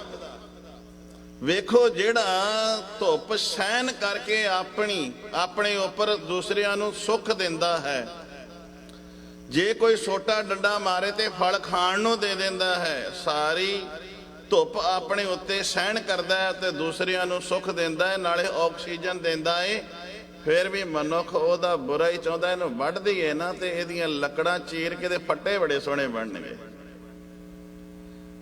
ਵੇਖੋ ਜਿਹੜਾ ਧੁੱਪ ਸਹਿਣ ਕਰਕੇ ਆਪਣੇ ਉੱਪਰ ਦੂਸਰਿਆਂ ਨੂੰ ਸੁੱਖ ਦਿੰਦਾ ਹੈ, ਜੇ ਕੋਈ ਛੋਟਾ ਡੰਡਾ ਮਾਰੇ ਤੇ ਫਲ ਖਾਣ ਨੂੰ ਦੇ ਦਿੰਦਾ ਹੈ, ਸਾਰੀ ਧੁੱਪ ਆਪਣੇ ਉੱਤੇ ਸਹਿਣ ਕਰਦਾ ਹੈ ਤੇ ਦੂਸਰਿਆਂ ਨੂੰ ਸੁੱਖ ਦਿੰਦਾ ਹੈ, ਨਾਲੇ ਆਕਸੀਜਨ ਦਿੰਦਾ ਹੈ। ਫਿਰ ਵੀ ਮਨੁੱਖ ਉਹਦਾ ਬੁਰਾ ਹੀ ਚਾਹੁੰਦਾ, ਇਹਨੂੰ ਵੱਢ ਦਈਏ ਨਾ ਤੇ ਇਹਦੀਆਂ ਲੱਕੜਾਂ ਚੀਰ ਕੇ ਤੇ ਫੱਟੇ ਬੜੇ ਸੋਹਣੇ ਬਣਨਗੇ।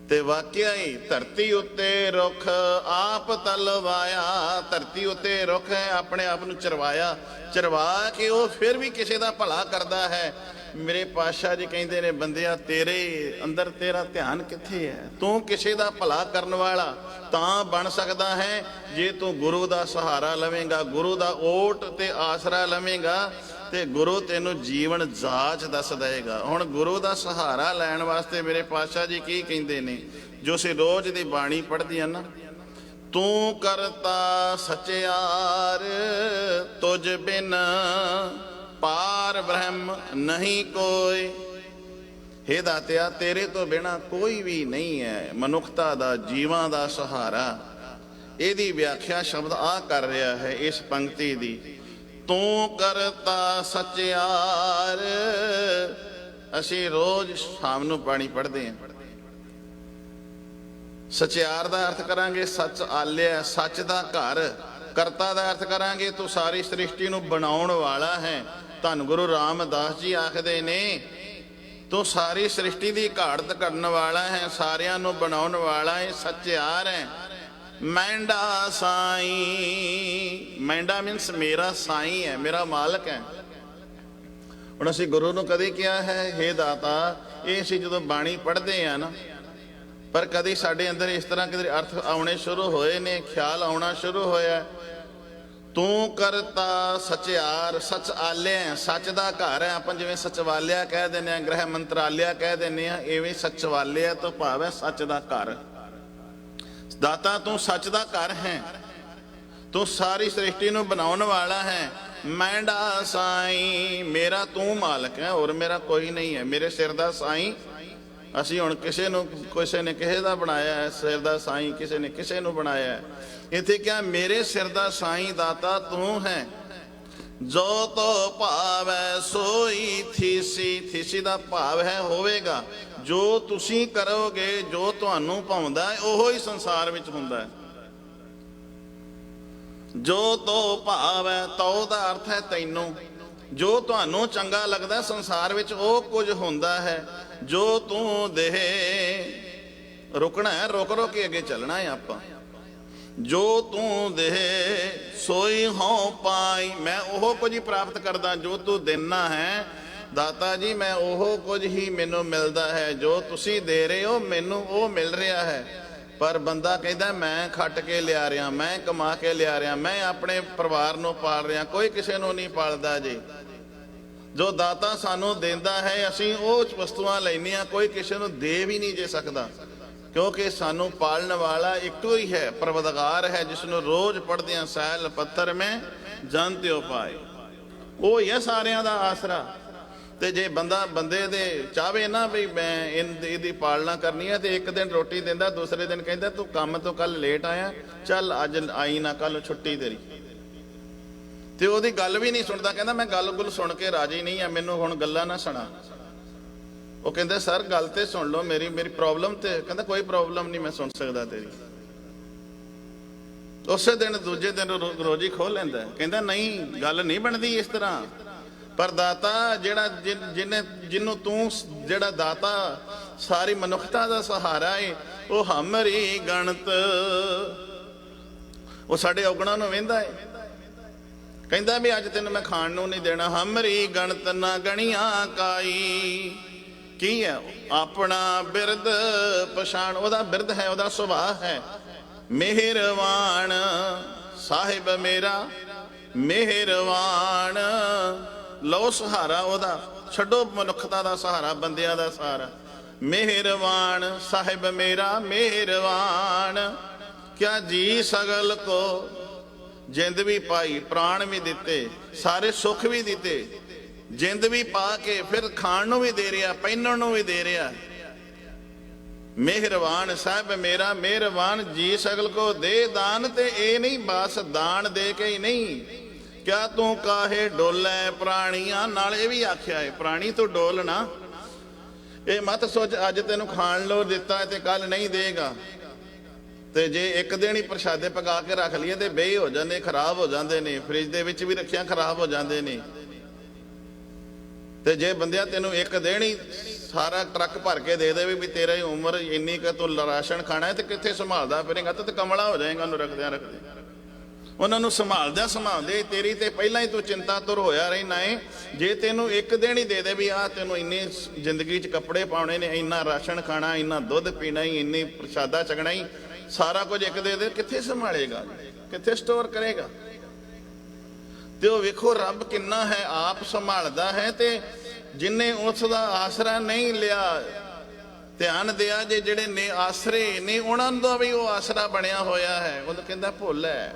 ਤੇ ਵਾਕਿਆ ਹੀ ਧਰਤੀ ਉੱਤੇ ਰੁੱਖ ਆਪ ਤਲਵਾਇਆ, ਧਰਤੀ ਉੱਤੇ ਰੁੱਖ ਹੈ ਆਪਣੇ ਆਪ ਨੂੰ ਚਰਵਾ ਕੇ ਉਹ ਫਿਰ ਵੀ ਕਿਸੇ ਦਾ ਭਲਾ ਕਰਦਾ ਹੈ। ਮੇਰੇ ਪਾਤਸ਼ਾਹ ਜੀ ਕਹਿੰਦੇ ਨੇ, ਬੰਦਿਆ ਤੇਰੇ ਅੰਦਰ ਤੇਰਾ ਧਿਆਨ ਕਿੱਥੇ ਹੈ? ਤੂੰ ਕਿਸੇ ਦਾ ਭਲਾ ਕਰਨ ਵਾਲਾ ਤਾਂ ਬਣ ਸਕਦਾ ਹੈ ਜੇ ਤੂੰ ਗੁਰੂ ਦਾ ਸਹਾਰਾ ਲਵੇਂਗਾ, ਗੁਰੂ ਦਾ ਓਟ ਤੇ ਆਸਰਾ ਲਵੇਂਗਾ ਤੇ ਗੁਰੂ ਤੈਨੂੰ ਜੀਵਨ ਜਾਚ ਦੱਸ ਦੇਗਾ। ਹੁਣ ਗੁਰੂ ਦਾ ਸਹਾਰਾ ਲੈਣ ਵਾਸਤੇ ਮੇਰੇ ਪਾਤਸ਼ਾਹ ਜੀ ਕੀ ਕਹਿੰਦੇ ਨੇ, ਜੋ ਅਸੀਂ ਰੋਜ਼ ਦੀ ਬਾਣੀ ਪੜ੍ਹਦੇ ਹਾਂ ਨਾ, ਤੂੰ ਕਰਤਾ ਸਚਿਆਰ ਤੁਝ ਬਿਨ ਪਾਰ ਬ੍ਰਹਮ ਨਹੀਂ ਕੋਈ। हे ਦਾਤਿਆ ਤੇਰੇ ਤੋਂ ਬਿਨਾ ਕੋਈ ਵੀ ਨਹੀਂ ਹੈ ਮਨੁੱਖਤਾ ਦਾ, ਜੀਵਾਂ ਦਾ ਸਹਾਰਾ। ਇਹਦੀ ਵਿਆਖਿਆ ਸ਼ਬਦ ਆ ਕਰ ਰਿਹਾ ਹੈ ਇਸ ਪੰਕਤੀ ਦੀ, ਤੂੰ ਕਰਤਾ ਸਚਿਆਰ। ਅਸੀਂ ਰੋਜ਼ ਸ਼ਾਮ ਨੂੰ ਬਾਣੀ ਪੜ੍ਹਦੇ ਹਾਂ। ਸਚਿਆਰ ਦਾ ਅਰਥ ਕਰਾਂਗੇ ਸੱਚ ਆਲਿਆ, ਸੱਚ ਦਾ ਘਰ। ਕਰਤਾ ਦਾ ਅਰਥ ਕਰਾਂਗੇ ਤੂੰ ਸਾਰੀ ਸ੍ਰਿਸ਼ਟੀ ਨੂੰ ਬਣਾਉਣ ਵਾਲਾ ਹੈ। ਧੰਨ ਗੁਰੂ ਰਾਮਦਾਸ ਜੀ ਆਖਦੇ ਨੇ, ਤੂੰ ਸਾਰੀ ਸ੍ਰਿਸ਼ਟੀ ਦੀ ਘਾੜਤ ਕਰਨ ਵਾਲਾ ਹੈ, ਸਾਰਿਆਂ ਨੂੰ ਬਣਾਉਣ ਵਾਲਾ ਹੈ, ਸਚਿਆਰ ਹੈ। ਮੈਂਡਾ ਸਾਈਂ, ਮੈਂਡਾ ਮੀਨਸ ਮੇਰਾ ਸਾਈਂ ਹੈ, ਮੇਰਾ ਮਾਲਕ ਹੈ। ਹੁਣ ਅਸੀਂ ਗੁਰੂ ਨੂੰ ਕਦੇ ਕਿਹਾ ਹੈ हे ਦਾਤਾ, ਇਹ ਅਸੀਂ ਜਦੋਂ ਬਾਣੀ ਪੜ੍ਹਦੇ ਆ ਨਾ, ਪਰ ਕਦੇ ਸਾਡੇ ਅੰਦਰ ਇਸ ਤਰ੍ਹਾਂ ਕਿਤੇ ਅਰਥ ਆਉਣੇ ਸ਼ੁਰੂ ਹੋਏ ਨੇ, ਖਿਆਲ ਆਉਣਾ ਸ਼ੁਰੂ ਹੋਇਆ, ਤੂੰ ਕਰਤਾ ਸਚਿਆਰ, ਸੱਚ ਆਲਿਆ, ਸੱਚ ਦਾ ਘਰ ਹੈ। ਆਪਾਂ ਜਿਵੇਂ ਸਚਵਾਲਿਆ ਕਹਿ ਦਿੰਦੇ ਹਾਂ, ਗ੍ਰਹਿ ਮੰਤਰਾਲਿਆ ਕਹਿ ਦਿੰਦੇ ਹਾਂ, ਇਵੇਂ ਸਚਵਾਲਿਆ ਤੋਂ ਭਾਵ ਹੈ ਸੱਚ ਦਾ ਘਰ। ਦਾਤਾ ਤੂੰ ਸੱਚ ਦਾ ਘਰ ਹੈ, ਤੂੰ ਸਾਰੀ ਸ੍ਰਿਸ਼ਟੀ ਨੂੰ ਬਣਾਉਣ ਵਾਲਾ ਹੈ। ਮੈਂਡਾ ਸਾਈਂ, ਮੇਰਾ ਤੂੰ ਮਾਲਕ ਹੈ, ਹੋਰ ਮੇਰਾ ਕੋਈ ਨਹੀਂ ਹੈ, ਮੇਰੇ ਸਿਰ ਦਾ ਸਾਈਂ। ਅਸੀਂ ਹੁਣ ਕਿਸੇ ਨੇ ਕਿਸੇ ਦਾ ਬਣਾਇਆ ਹੈ ਸਿਰ ਦਾ ਸਾਈਂ, ਕਿਸੇ ਨੇ ਕਿਸੇ ਨੂੰ ਬਣਾਇਆ ਹੈ। ਇੱਥੇ ਕਿਹਾ ਮੇਰੇ ਸਿਰ ਦਾ ਸਾਈਂ ਦਾਤਾ ਤੂੰ ਹੈ। ਜੋ ਤੋ ਭਾਵੈ ਸੋਈ ਥੀਸੀ, ਥੀਸੀ ਦਾ ਭਾਵ ਹੈ ਹੋਵੇਗਾ। ਜੋ ਤੁਸੀਂ ਕਰੋਗੇ, ਜੋ ਤੁਹਾਨੂੰ ਭਾਉਂਦਾ ਹੈ, ਉਹੋ ਹੀ ਸੰਸਾਰ ਵਿੱਚ ਹੁੰਦਾ ਹੈ। ਜੋ ਤੋ ਭਾਵ ਹੈ, ਤੋ ਦਾ ਅਰਥ ਹੈ ਤੈਨੂੰ, ਜੋ ਤੁਹਾਨੂੰ ਚੰਗਾ ਲੱਗਦਾ ਸੰਸਾਰ ਵਿੱਚ ਉਹ ਕੁਝ ਹੁੰਦਾ ਹੈ। ਜੋ ਤੂੰ ਦੇਹ, ਰੁਕਣਾ ਹੈ, ਰੁਕ ਕੇ ਅੱਗੇ ਚੱਲਣਾ ਹੈ ਆਪਾਂ। ਜੋ ਤੂੰ ਦੇਹ ਸੋਈ ਹਉ ਪਾਈ, ਮੈਂ ਉਹ ਕੁਝ ਹੀ ਪ੍ਰਾਪਤ ਕਰਦਾ ਜੋ ਤੂੰ ਦੇਣਾ ਹੈ। ਦਾਤਾ ਜੀ ਮੈਂ ਉਹ ਕੁਝ ਹੀ ਮੈਨੂੰ ਮਿਲਦਾ ਹੈ, ਜੋ ਤੁਸੀਂ ਦੇ ਰਹੇ ਹੋ ਮੈਨੂੰ ਉਹ ਮਿਲ ਰਿਹਾ ਹੈ। ਪਰ ਬੰਦਾ ਕਹਿੰਦਾ ਮੈਂ ਖੱਟ ਕੇ ਲਿਆ ਰਿਹਾ, ਮੈਂ ਕਮਾ ਕੇ ਲਿਆ ਰਿਹਾ, ਮੈਂ ਆਪਣੇ ਪਰਿਵਾਰ ਨੂੰ ਪਾਲ ਰਿਹਾ, ਕੋਈ ਕਿਸੇ ਨੂੰ ਨਹੀਂ ਪਾਲਦਾ ਜੀ। ਜੋ ਦਾਤਾ ਸਾਨੂੰ ਦਿੰਦਾ ਹੈ ਅਸੀਂ ਉਹ ਵਸਤੂਆਂ ਲੈਂਦੇ ਹਾਂ, ਕੋਈ ਕਿਸੇ ਨੂੰ ਦੇ ਵੀ ਨਹੀਂ ਜੇ ਸਕਦਾ, ਕਿਉਂਕਿ ਸਾਨੂੰ ਪਾਲਣ ਵਾਲਾ ਇੱਕੋ ਹੀ ਹੈ, ਪਰਵਦਗਾਰ ਹੈ, ਜਿਸ ਨੂੰ ਰੋਜ਼ ਪੜ੍ਹਦੇ ਹਾਂ ਸੈਲ ਪੱਤਰ ਮੈਂ ਜਨ ਤਿਉ ਪਾਏ। ਉਹ ਹੀ ਹੈ ਸਾਰਿਆਂ ਦਾ ਆਸਰਾ। ਤੇ ਜੇ ਬੰਦੇ ਦੇ ਚਾਹਵੇ ਨਾ ਵੀ ਮੈਂ ਇਹਦੀ ਪਾਲਣਾ ਕਰਨੀ ਹੈ, ਤੇ ਇੱਕ ਦਿਨ ਰੋਟੀ ਦਿੰਦਾ, ਦੂਸਰੇ ਦਿਨ ਕਹਿੰਦਾ ਤੂੰ ਕੰਮ ਤੋਂ ਕੱਲ ਲੇਟ ਆਇਆ, ਚੱਲ ਅੱਜ ਆਈ ਨਾ, ਕੱਲ ਛੁੱਟੀ ਤੇਰੀ, ਤੇ ਉਹਦੀ ਗੱਲ ਵੀ ਨਹੀਂ ਸੁਣਦਾ। ਕਹਿੰਦਾ ਮੈਂ ਗੱਲ ਸੁਣ ਕੇ ਰਾਜੀ ਨਹੀਂ ਆ, ਮੈਨੂੰ ਹੁਣ ਗੱਲਾਂ ਨਾ ਸੁਣਾ। ਉਹ ਕਹਿੰਦੇ ਸਰ ਗੱਲ ਤੇ ਸੁਣ ਲਓ ਮੇਰੀ ਪ੍ਰੋਬਲਮ ਤੇ। ਕਹਿੰਦਾ ਕੋਈ ਪ੍ਰੋਬਲਮ ਨਹੀਂ, ਮੈਂ ਸੁਣ ਸਕਦਾ ਤੇਰੀ। ਉਸੇ ਦਿਨ ਦੂਜੇ ਦਿਨ ਰੋਜੀ ਖੋਲ ਲੈਂਦਾ। ਕਹਿੰਦਾ ਨਹੀਂ ਗੱਲ ਨਹੀਂ ਬਣਦੀ ਇਸ ਤਰ੍ਹਾਂ। ਪਰ ਦਾਤਾ ਜਿਹੜਾ ਜਿਹਨੂੰ ਤੂੰ ਜਿਹੜਾ ਦਾਤਾ ਸਾਰੀ ਮਨੁੱਖਤਾ ਦਾ ਸਹਾਰਾ ਏ, ਉਹ ਹਮਰੀ ਗਣਤ, ਉਹ ਸਾਡੇ ਔਗਣਾਂ ਨੂੰ ਵਹਿੰਦਾ ਏ। ਕਹਿੰਦਾ ਵੀ ਅੱਜ ਤੈਨੂੰ ਮੈਂ ਖਾਣ ਨੂੰ ਨਹੀਂ ਦੇਣਾ। ਹਮਰੀ ਗਣਤ ਨਾ ਗਣੀਆਂ ਕਾਈ, ਕੀ ਹੈ ਆਪਣਾ ਬਿਰਦ ਪਛਾਣ। ਉਹਦਾ ਬਿਰਦ ਹੈ, ਉਹਦਾ ਸੁਭਾਅ ਹੈ ਮਿਹਰਵਾਨ, ਸਾਹਿਬ ਮੇਰਾ ਮਿਹਰਵਾਨ। ਲਓ ਸਹਾਰਾ ਉਹਦਾ, ਛੱਡੋ ਮਨੁੱਖਤਾ ਦਾ ਸਹਾਰਾ, ਬੰਦਿਆਂ ਦਾ ਸਹਾਰਾ। ਮਿਹਰਵਾਨ ਸਾਹਿਬ ਮੇਰਾ ਮਿਹਰਵਾਨ, ਕਿਆ ਜੀ ਸਗਲ ਕੋ ਜਿੰਦ ਵੀ ਪਾਈ, ਪ੍ਰਾਣ ਵੀ ਦਿੱਤੇ, ਸਾਰੇ ਸੁੱਖ ਵੀ ਦਿੱਤੇ, ਜਿੰਦ ਵੀ ਪਾ ਕੇ ਫਿਰ ਖਾਣ ਨੂੰ ਵੀ ਦੇ ਰਿਹਾ, ਪਹਿਨਣ ਨੂੰ ਵੀ ਦੇ ਰਿਹਾ। ਮਿਹਰਬਾਨ ਸਾਹਿਬ ਮੇਰਾ, ਮਿਹਰਬਾਨ ਜੀ ਸਗਲ ਕੋ ਦੇ ਦਾਨ। ਤੇ ਇਹ ਨਹੀਂ ਬਸ ਦਾਨ ਦੇ ਕੇ ਹੀ ਨਹੀਂ, ਕਿਆ ਤੂੰ ਕਾਹੇ ਡੋਲੇ ਪ੍ਰਾਣੀਆਂ, ਨਾਲ ਇਹ ਵੀ ਆਖਿਆ ਹੈ ਪ੍ਰਾਣੀ ਤੂੰ ਡੋਲ ਨਾ। ਇਹ ਮਤ ਸੋਚ ਅੱਜ ਤੈਨੂੰ ਖਾਣ ਲੋ ਦਿੱਤਾ ਤੇ ਕੱਲ ਨਹੀਂ ਦੇਗਾ। ਤੇ ਜੇ ਇੱਕ ਦਿਨ ਹੀ ਪ੍ਰਸ਼ਾਦੇ ਪਕਾ ਕੇ ਰੱਖ ਲਈਏ ਤੇ ਬੇਹੀ ਹੋ ਜਾਂਦੇ, ਖਰਾਬ ਹੋ ਜਾਂਦੇ ਨੇ, ਫ੍ਰਿਜ ਦੇ ਵਿੱਚ ਵੀ ਰੱਖਿਆ ਖਰਾਬ ਹੋ ਜਾਂਦੇ ਨੇ। ਤੇ ਜੇ ਬੰਦਿਆ ਤੈਨੂੰ ਇੱਕ ਦਿਨ ਹੀ ਸਾਰਾ ਟਰੱਕ ਭਰ ਕੇ ਦੇ ਦੇਵੇ ਵੀ ਤੇਰੀ ਉਮਰ ਇੰਨੀ ਕਿ ਤੂੰ ਰਾਸ਼ਨ ਖਾਣਾ ਹੈ, ਤੇ ਕਿੱਥੇ ਸੰਭਾਲਦਾ ਫਿਰੇਗਾ? ਤੇ ਕਮਲਾ ਹੋ ਜਾਏਗਾ ਉਹਨੂੰ ਰੱਖਦਿਆਂ ਰੱਖਦੇ। ਉਹਨਾਂ ਨੂੰ ਸੰਭਾਲਦਿਆਂ ਸੰਭਾਲਦੇ ਤੇਰੀ ਤੇ ਪਹਿਲਾਂ ਹੀ ਤੂੰ ਚਿੰਤਾ ਤੁਰ ਹੋਇਆ ਰਹਿਣਾ ਏ। ਜੇ ਤੈਨੂੰ ਇੱਕ ਦਿਨ ਹੀ ਦੇ ਦੇ ਵੀ ਆਹ ਤੈਨੂੰ ਇੰਨੀ ਜ਼ਿੰਦਗੀ 'ਚ ਕੱਪੜੇ ਪਾਉਣੇ ਨੇ, ਇੰਨਾ ਰਾਸ਼ਨ ਖਾਣਾ, ਇੰਨਾ ਦੁੱਧ ਪੀਣਾ ਹੀ, ਇੰਨੀ ਪ੍ਰਸ਼ਾਦਾ ਛਕਣਾ ਹੀ, ਸਾਰਾ ਕੁਝ ਇੱਕ ਦੇ ਦੇ, ਕਿੱਥੇ ਸੰਭਾਲੇਗਾ? ਕਿੱਥੇ ਸਟੋਰ ਕਰੇਗਾ? ਤੇ ਉਹ ਵੇਖੋ ਰੱਬ ਕਿੰਨਾ ਹੈ, ਆਪ ਸੰਭਾਲਦਾ ਹੈ। ਤੇ ਜਿਨੇ ਉਸ ਦਾ ਆਸਰਾ ਨਹੀਂ ਲਿਆ, ਧਿਆਨ ਦਿਆ ਜੇ ਜਿਹੜੇ ਨੇ ਆਸਰੇ ਨੇ, ਉਹਨਾਂ ਦਾ ਵੀ ਉਹ ਆਸਰਾ ਬਣਿਆ ਹੋਇਆ ਹੈ। ਉਹ ਕਹਿੰਦਾ ਭੁੱਲ ਹੈ।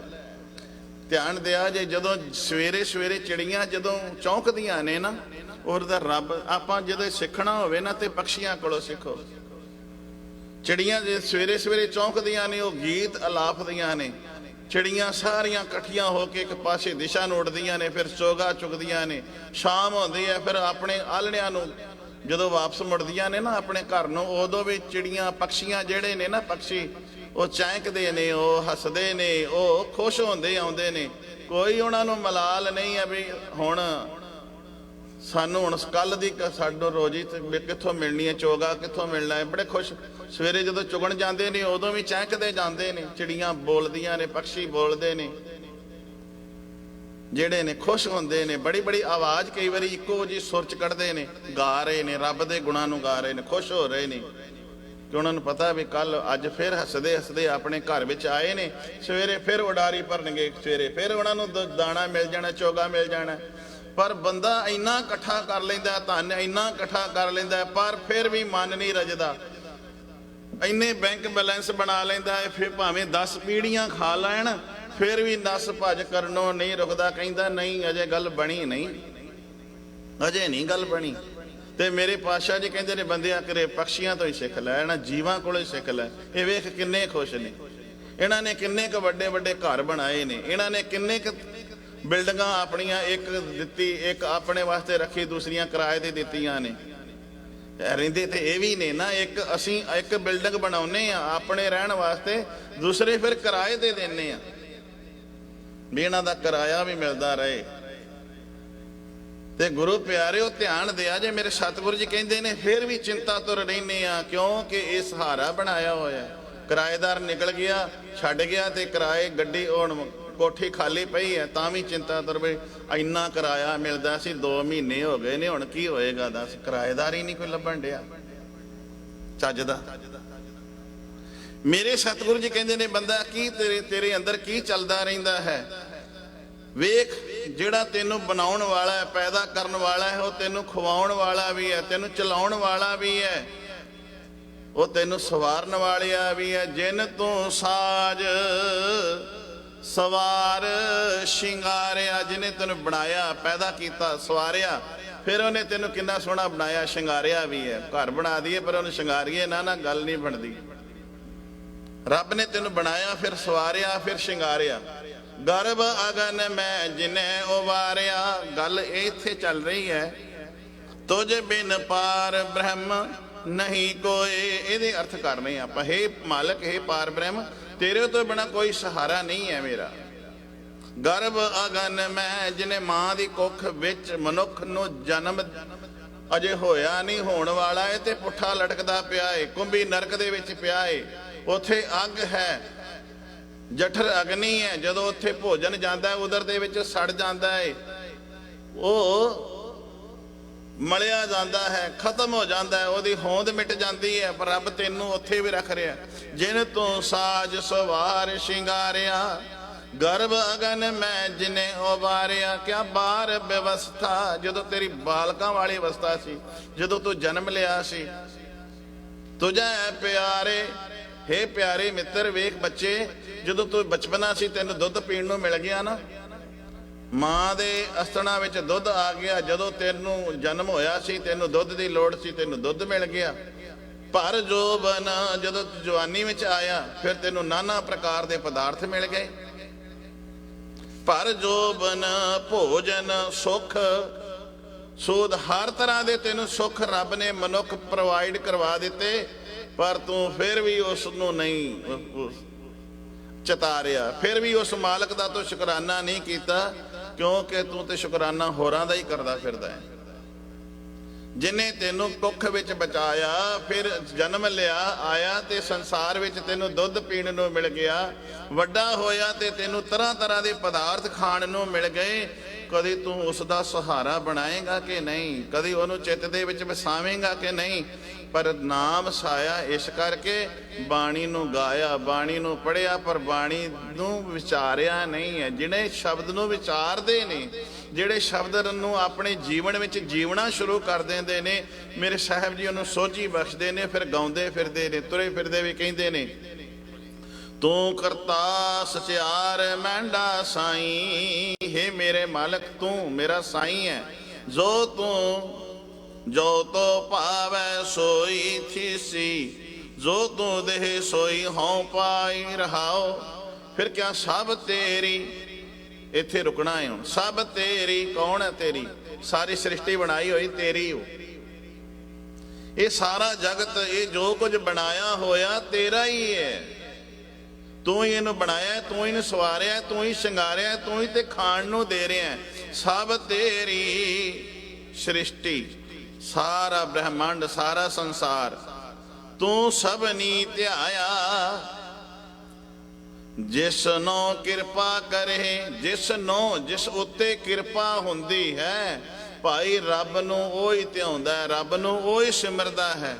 ਧਿਆਨ ਦਿਆ ਜੇ ਜਦੋਂ ਸਵੇਰੇ ਸਵੇਰੇ ਚਿੜੀਆਂ ਜਦੋਂ ਚੌਂਕਦੀਆਂ ਨੇ ਨਾ, ਉਹਦਾ ਰੱਬ ਆਪਾਂ ਜਦੋਂ ਸਿੱਖਣਾ ਹੋਵੇ ਨਾ ਤੇ ਪਕਸ਼ੀਆਂ ਕੋਲੋਂ ਸਿੱਖੋ। ਚਿੜੀਆਂ ਜੇ ਸਵੇਰੇ ਸਵੇਰੇ ਚੌਂਕਦੀਆਂ ਨੇ, ਉਹ ਗੀਤ ਅਲਾਪਦੀਆਂ ਨੇ। ਚਿੜੀਆਂ ਸਾਰੀਆਂ ਇਕੱਠੀਆਂ ਹੋ ਕੇ ਇੱਕ ਪਾਸੇ ਦਿਸ਼ਾ ਨੂੰ ਉੱਡਦੀਆਂ ਨੇ, ਫਿਰ ਚੋਗਾ ਚੁਗਦੀਆਂ ਨੇ। ਸ਼ਾਮ ਹੁੰਦੀ ਹੈ, ਫਿਰ ਆਪਣੇ ਆਲਣਿਆਂ ਨੂੰ ਜਦੋਂ ਵਾਪਸ ਮੁੜਦੀਆਂ ਨੇ ਨਾ ਆਪਣੇ ਘਰ ਨੂੰ, ਉਦੋਂ ਵੀ ਚਿੜੀਆਂ ਪਕਸ਼ੀਆਂ ਜਿਹੜੇ ਨੇ ਨਾ, ਪਕਸ਼ੀ ਉਹ ਚਹਿਕਦੇ ਨੇ, ਉਹ ਹੱਸਦੇ ਨੇ, ਉਹ ਖੁਸ਼ ਹੁੰਦੇ ਆਉਂਦੇ ਨੇ। ਕੋਈ ਉਹਨਾਂ ਨੂੰ ਮਲਾਲ ਨਹੀਂ ਹੈ ਵੀ ਹੁਣ ਸਾਨੂੰ ਹੁਣ ਕੱਲ ਦੀ ਸਾਨੂੰ ਰੋਜੀ ਕਿੱਥੋਂ ਮਿਲਣੀ ਹੈ, ਚੋਗਾ ਕਿੱਥੋਂ ਮਿਲਣਾ ਹੈ। ਬੜੇ ਖੁਸ਼ ਸਵੇਰੇ ਜਦੋਂ ਚੁਗਣ ਜਾਂਦੇ ਨੇ ਉਦੋਂ ਵੀ ਚਹਿਕਦੇ ਜਾਂਦੇ ਨੇ। ਚਿੜੀਆਂ ਬੋਲਦੀਆਂ ਨੇ, ਪਕਸ਼ੀ ਬੋਲਦੇ ਨੇ, ਜਿਹੜੇ ਨੇ ਖੁਸ਼ ਹੁੰਦੇ ਨੇ। ਬੜੀ ਬੜੀ ਆਵਾਜ਼ ਕਈ ਵਾਰੀ ਇੱਕੋ ਜਿਹੀ ਸੁਰ 'ਚ ਕੱਢਦੇ ਨੇ, ਗਾ ਰਹੇ ਨੇ, ਰੱਬ ਦੇ ਗੁਣਾਂ ਨੂੰ ਗਾ ਰਹੇ ਨੇ, ਖੁਸ਼ ਹੋ ਰਹੇ ਨੇ। ਕਿ ਉਹਨਾਂ ਨੂੰ ਪਤਾ ਵੀ ਕੱਲ ਅੱਜ ਫਿਰ ਹੱਸਦੇ ਹੱਸਦੇ ਆਪਣੇ ਘਰ ਵਿੱਚ ਆਏ ਨੇ, ਸਵੇਰੇ ਫਿਰ ਉਡਾਰੀ ਭਰਨਗੇ, ਸਵੇਰੇ ਫਿਰ ਉਹਨਾਂ ਨੂੰ ਦਾਣਾ ਮਿਲ ਜਾਣਾ, ਚੋਗਾ ਮਿਲ ਜਾਣਾ। ਪਰ ਬੰਦਾ ਇੰਨਾ ਇਕੱਠਾ ਕਰ ਲੈਂਦਾ, ਧਨ ਇੰਨਾ ਇਕੱਠਾ ਕਰ ਲੈਂਦਾ, ਪਰ ਫਿਰ ਵੀ ਮਨ ਨਹੀਂ ਰਜਦਾ। ਇੰਨੇ ਬੈਂਕ ਬੈਲੈਂਸ ਬਣਾ ਲੈਂਦਾ ਹੈ, ਫਿਰ ਭਾਵੇਂ 10 ਪੀੜ੍ਹੀਆਂ ਖਾ ਲੈਣ, ਫਿਰ ਵੀ ਨਸ ਭੱਜ ਕਰਨੋਂ ਨਹੀਂ ਰੁਕਦਾ। ਕਹਿੰਦਾ ਨਹੀਂ ਅਜੇ ਗੱਲ ਬਣੀ ਨਹੀਂ, ਅਜੇ ਨਹੀਂ ਗੱਲ ਬਣੀ। ਤੇ ਮੇਰੇ ਪਾਤਸ਼ਾਹ ਜੀ ਕਹਿੰਦੇ ਨੇ ਬੰਦਿਆਂ ਕਰੇ ਪਕਸ਼ੀਆਂ ਤੋਂ ਹੀ ਸਿੱਖ ਲੈ, ਇਹਨਾਂ ਜੀਵਾਂ ਕੋਲੋਂ ਹੀ ਸਿੱਖ ਲੈ। ਇਹ ਵੇਖ ਕਿੰਨੇ ਖੁਸ਼ ਨੇ, ਇਹਨਾਂ ਨੇ ਕਿੰਨੇ ਕੁ ਵੱਡੇ ਵੱਡੇ ਘਰ ਬਣਾਏ ਨੇ, ਇਹਨਾਂ ਨੇ ਕਿੰਨੇ ਕੁ ਬਿਲਡਿੰਗਾਂ ਆਪਣੀਆਂ ਇੱਕ ਦਿੱਤੀ, ਇੱਕ ਆਪਣੇ ਵਾਸਤੇ ਰੱਖੀ, ਦੂਸਰੀਆਂ ਕਿਰਾਏ ਤੇ ਦਿੱਤੀਆਂ ਨੇ। ਰਹਿੰਦੇ ਤੇ ਇਹ ਵੀ ਨੇ ਨਾ, ਇੱਕ ਅਸੀਂ ਇੱਕ ਬਿਲਡਿੰਗ ਬਣਾਉਨੇ ਆ ਆਪਣੇ ਰਹਿਣ ਵਾਸਤੇ, ਦੂਸਰੇ ਫਿਰ ਕਿਰਾਏ ਤੇ ਦਿੰਨੇ ਆ ਵੀ ਇਹਨਾਂ ਦਾ ਕਿਰਾਇਆ ਵੀ ਮਿਲਦਾ ਰਹੇ। ਤੇ ਗੁਰੂ ਪਿਆਰਿਓ ਧਿਆਨ ਦਿਆ ਜੇ, ਮੇਰੇ ਸਤਿਗੁਰੂ ਜੀ ਕਹਿੰਦੇ ਨੇ ਫਿਰ ਵੀ ਚਿੰਤਾ ਤੁਰ ਰਹਿੰਦੇ ਆ, ਕਿਉਂਕਿ ਇਹ ਸਹਾਰਾ ਬਣਾਇਆ ਹੋਇਆ। ਕਿਰਾਏਦਾਰ ਨਿਕਲ ਗਿਆ, ਛੱਡ ਗਿਆ, ਤੇ ਕਿਰਾਏ ਗੱਡੀ ਹੁਣ ਕੋਠੀ ਖਾਲੀ ਪਈ ਹੈ, ਤਾਂ ਵੀ ਚਿੰਤਾ ਤੁਰ ਪਈ। ਇੰਨਾ ਕਿਰਾਇਆ ਮਿਲਦਾ ਸੀ, 2 ਮਹੀਨੇ ਹੋ ਗਏ ਨੇ, ਹੁਣ ਕੀ ਹੋਏਗਾ ਦੱਸ? ਕਿਰਾਏਦਾਰ ਹੀ ਨਹੀਂ ਕੋਈ ਲੱਭਣ ਡਿਆ ਚੱਜ ਦਾ। ਮੇਰੇ ਸਤਿਗੁਰੂ ਜੀ ਕਹਿੰਦੇ ਨੇ ਬੰਦਾ ਕੀ ਤੇਰੇ ਅੰਦਰ ਕੀ ਚੱਲਦਾ ਰਹਿੰਦਾ ਹੈ? ਵੇਖ, ਜਿਹੜਾ ਤੈਨੂੰ ਬਣਾਉਣ ਵਾਲਾ ਹੈ, ਪੈਦਾ ਕਰਨ ਵਾਲਾ ਹੈ, ਉਹ ਤੈਨੂੰ ਖਵਾਉਣ ਵਾਲਾ ਵੀ ਹੈ, ਤੈਨੂੰ ਚਲਾਉਣ ਵਾਲਾ ਵੀ ਹੈ, ਉਹ ਤੈਨੂੰ ਸਵਾਰਨ ਵਾਲਿਆ ਵੀ ਹੈ। ਜਿਨ ਤੂੰ ਸਾਜ ਸਵਾਰ ਸ਼ਿੰਗਾਰਿਆ, ਜਿਹਨੇ ਤੈਨੂੰ ਬਣਾਇਆ, ਪੈਦਾ ਕੀਤਾ, ਸਵਾਰਿਆ, ਫਿਰ ਉਹਨੇ ਤੈਨੂੰ ਕਿੰਨਾ ਸੋਹਣਾ ਬਣਾਇਆ, ਸ਼ਿੰਗਾਰਿਆ ਵੀ ਹੈ। ਘਰ ਬਣਾ ਦਈਏ ਪਰ ਉਹਨੂੰ ਸ਼ਿੰਗਾਰੀਏ ਨਾ, ਨਾ ਗੱਲ ਨਹੀਂ ਬਣਦੀ। ਰੱਬ ਨੇ ਤੈਨੂੰ ਬਣਾਇਆ, ਫਿਰ ਸਵਾਰਿਆ, ਫਿਰ ਸ਼ਿੰਗਾਰਿਆ। ਗਰਭ ਅਗਨ ਮੈਂ ਜਿਨੇ ਉਵਾਰਿਆ, ਗੱਲ ਇੱਥੇ ਚੱਲ ਰਹੀ ਹੈ। ਤੁਝ ਬਿਨ ਪਾਰ ਬ੍ਰਹਮ ਨਹੀਂ ਕੋਏ, ਇਹਦੇ ਅਰਥ ਕਰਨੇ ਆਪਾਂ। ਹੇ ਮਾਲਕ, ਹੇ ਪਾਰ ਬ੍ਰਹਮ, ਤੇਰੇ ਤੋਂ ਬਿਨਾ ਕੋਈ ਸਹਾਰਾ ਨਹੀਂ ਹੈ ਮੇਰਾ। ਗਰਭ ਅਗਨ ਮੈਂ, ਜਿਹਨੇ ਮਾਂ ਦੀ ਕੁੱਖ ਵਿੱਚ ਮਨੁੱਖ ਨੂੰ ਜਨਮ ਅਜੇ ਹੋਇਆ ਨਹੀਂ, ਹੋਣ ਵਾਲਾ ਹੈ, ਤੇ ਪੁੱਠਾ ਲਟਕਦਾ ਪਿਆ ਏ, ਕੁੰਭੀ ਨਰਕ ਦੇ ਵਿੱਚ ਪਿਆ ਏ। ਉੱਥੇ ਅੱਗ ਹੈ, ਜਠਰ ਅਗਨੀ ਹੈ, ਜਦੋਂ ਉੱਥੇ ਭੋਜਨ ਜਾਂਦਾ ਉਦਰ ਦੇ ਵਿੱਚ ਸੜ ਜਾਂਦਾ ਹੈ, ਉਹ ਮਲਿਆ ਜਾਂਦਾ ਹੈ, ਖਤਮ ਹੋ ਜਾਂਦਾ ਹੈ, ਉਹਦੀ ਹੋਂਦ ਮਿਟ ਜਾਂਦੀ ਹੈ। ਪਰ ਰੱਬ ਤੈਨੂੰ ਉੱਥੇ ਵੀ ਰੱਖ ਰਿਹਾ। ਜਿਨ ਤੂੰ ਸਾਜ ਸਵਾਰ ਸ਼ਿੰਗਾਰਿਆ, ਗਰਭ ਅਗਨ ਮੈਂ ਜਿਨੇ ਉਵਾਰਿਆ। ਕਿਆ ਬਾਰ ਵਿਵਸਥਾ, ਜਦੋਂ ਤੇਰੀ ਬਾਲਕਾਂ ਵਾਲੀ ਅਵਸਥਾ ਸੀ, ਜਦੋਂ ਤੂੰ ਜਨਮ ਲਿਆ ਸੀ, ਤੁਝੇ ਪਿਆਰੇ हे प्यारे मित्र, वेख बच्चे, ਜਦੋਂ ਤੂੰ ਬਚਪਨਾ ਸੀ ਤੈਨੂੰ ਦੁੱਧ ਪੀਣ ਨੂੰ ਮਿਲ ਗਿਆ ਨਾ, ਮਾਂ ਦੇ ਅਸਥਣਾ ਵਿੱਚ ਦੁੱਧ ਆ ਗਿਆ। ਜਦੋਂ ਤੈਨੂੰ ਜਨਮ ਹੋਇਆ ਸੀ ਤੈਨੂੰ ਦੁੱਧ ਦੀ ਲੋੜ ਸੀ, ਤੈਨੂੰ ਦੁੱਧ ਮਿਲ ਗਿਆ। ਪਰ ਜੋਬਨ, ਜਦੋਂ ਜਵਾਨੀ ਵਿੱਚ ਆਇਆ ਫਿਰ ਤੈਨੂੰ ਨਾਨਾ ਪ੍ਰਕਾਰ ਦੇ ਪਦਾਰਥ ਮਿਲ ਗਏ। ਪਰ ਜੋਬਨ ਭੋਜਨ ਸੁਖ ਸੂਦ, ਹਰ ਤਰ੍ਹਾਂ ਦੇ ਤੈਨੂੰ ਸੁੱਖ ਰੱਬ ਨੇ ਮਨੁੱਖ ਪ੍ਰੋਵਾਈਡ ਕਰਵਾ ਦਿੱਤੇ, ਪਰ ਤੂੰ ਫਿਰ ਵੀ ਉਸ ਨੂੰ ਨਹੀਂ ਚਤਾਰਿਆ, ਫਿਰ ਵੀ ਉਸ ਮਾਲਕ ਦਾ ਤੂੰ ਸ਼ੁਕਰਾਨਾ ਨਹੀਂ ਕੀਤਾ, ਕਿਉਂਕਿ ਤੂੰ ਤੇ ਸ਼ੁਕਰਾਨਾ ਹੋਰਾਂ ਦਾ ਹੀ ਕਰਦਾ ਫਿਰਦਾ ਹੈ। ਜਿਨੇ ਤੈਨੂੰ ਕੁੱਖ ਵਿੱਚ ਬਚਾਇਆ, ਫਿਰ ਜਨਮ ਲਿਆ, ਆਇਆ ਤੇ ਸੰਸਾਰ ਵਿੱਚ ਤੈਨੂੰ ਦੁੱਧ ਪੀਣ ਨੂੰ ਮਿਲ ਗਿਆ। ਵੱਡਾ ਹੋਇਆ ਤੇ ਤੈਨੂੰ ਤਰ੍ਹਾਂ ਤਰ੍ਹਾਂ ਦੇ ਪਦਾਰਥ ਖਾਣ ਨੂੰ ਮਿਲ ਗਏ। ਕਦੇ ਤੂੰ ਉਸ ਦਾ ਸਹਾਰਾ ਬਣਾਏਗਾ ਕਿ ਨਹੀਂ, ਕਦੇ ਉਹਨੂੰ ਚਿੱਤ ਦੇ ਵਿੱਚ ਵਸਾਵੇਂਗਾ ਕਿ ਨਹੀਂ। ਪਰ ਨਾਮ ਸਾਇਆ ਇਸ ਕਰਕੇ ਬਾਣੀ ਨੂੰ ਗਾਇਆ, ਬਾਣੀ ਨੂੰ ਪੜ੍ਹਿਆ, ਪਰ ਬਾਣੀ ਨੂੰ ਵਿਚਾਰਿਆ ਨਹੀਂ ਹੈ। ਜਿਹੜੇ ਸ਼ਬਦ ਨੂੰ ਵਿਚਾਰਦੇ ਨੇ, ਜਿਹੜੇ ਸ਼ਬਦ ਨੂੰ ਆਪਣੇ ਜੀਵਨ ਵਿੱਚ ਜੀਵਣਾ ਸ਼ੁਰੂ ਕਰ ਦਿੰਦੇ ਨੇ, ਮੇਰੇ ਸਾਹਿਬ ਜੀ ਉਹਨੂੰ ਸੋਝੀ ਬਖਸ਼ਦੇ ਨੇ, ਫਿਰ ਗਾਉਂਦੇ ਫਿਰਦੇ ਨੇ, ਤੁਰੇ ਫਿਰਦੇ ਵੀ ਕਹਿੰਦੇ ਨੇ, ਤੂੰ ਕਰਤਾ ਸਚਿਆਰ ਮਹਿੰਡਾ ਸਾਈਂ, ਹੇ ਮੇਰੇ ਮਾਲਕ ਤੂੰ ਮੇਰਾ ਸਾਈਂ ਹੈ। ਜੋ ਤੂੰ ਜੋ ਤੋ ਭਾਵੈ ਸੋਈ ਥੀਸੀ, ਜੋ ਤੂੰ ਦੇਹ ਸੋਈ ਹਉ ਪਾਈ ਰਹਾਓ। ਫਿਰ ਕਿਆ ਸਭ ਤੇਰੀ, ਇੱਥੇ ਰੁਕਣਾ ਹੈ ਹੁਣ। ਸਭ ਤੇਰੀ, ਕੌਣ ਹੈ ਤੇਰੀ? ਸਾਰੀ ਸ੍ਰਿਸ਼ਟੀ ਬਣਾਈ ਹੋਈ ਤੇਰੀ ਹੋ। ਇਹ ਸਾਰਾ ਜਗਤ, ਇਹ ਜੋ ਕੁਝ ਬਣਾਇਆ ਹੋਇਆ ਤੇਰਾ ਹੀ ਹੈ। ਤੂੰ ਹੀ ਇਹਨੂੰ ਬਣਾਇਆ, ਤੂੰ ਹੀ ਇਹਨੂੰ ਸਵਾਰਿਆ, ਤੂੰ ਹੀ ਸ਼ਿੰਗਾਰਿਆ, ਤੂੰ ਹੀ ਤੇ ਖਾਣ ਨੂੰ ਦੇ ਰਿਹਾ। ਸਭ ਤੇਰੀ ਸ੍ਰਿਸ਼ਟੀ, ਸਾਰਾ ਬ੍ਰਹਮੰਡ, ਸਾਰਾ ਸੰਸਾਰ ਤੂੰ ਸਭਨੀ ਧਿਆਇਆ। ਜਿਸਨੋਂ ਕਿਰਪਾ ਕਰੇ, ਜਿਸਨੋਂ, ਜਿਸ ਉੱਤੇ ਕਿਰਪਾ ਹੁੰਦੀ ਹੈ ਭਾਈ, ਰੱਬ ਨੂੰ ਉਹ ਹੀ ਧਿਆਉਂਦਾ, ਰੱਬ ਨੂੰ ਉਹ ਹੀ ਸਿਮਰਦਾ ਹੈ।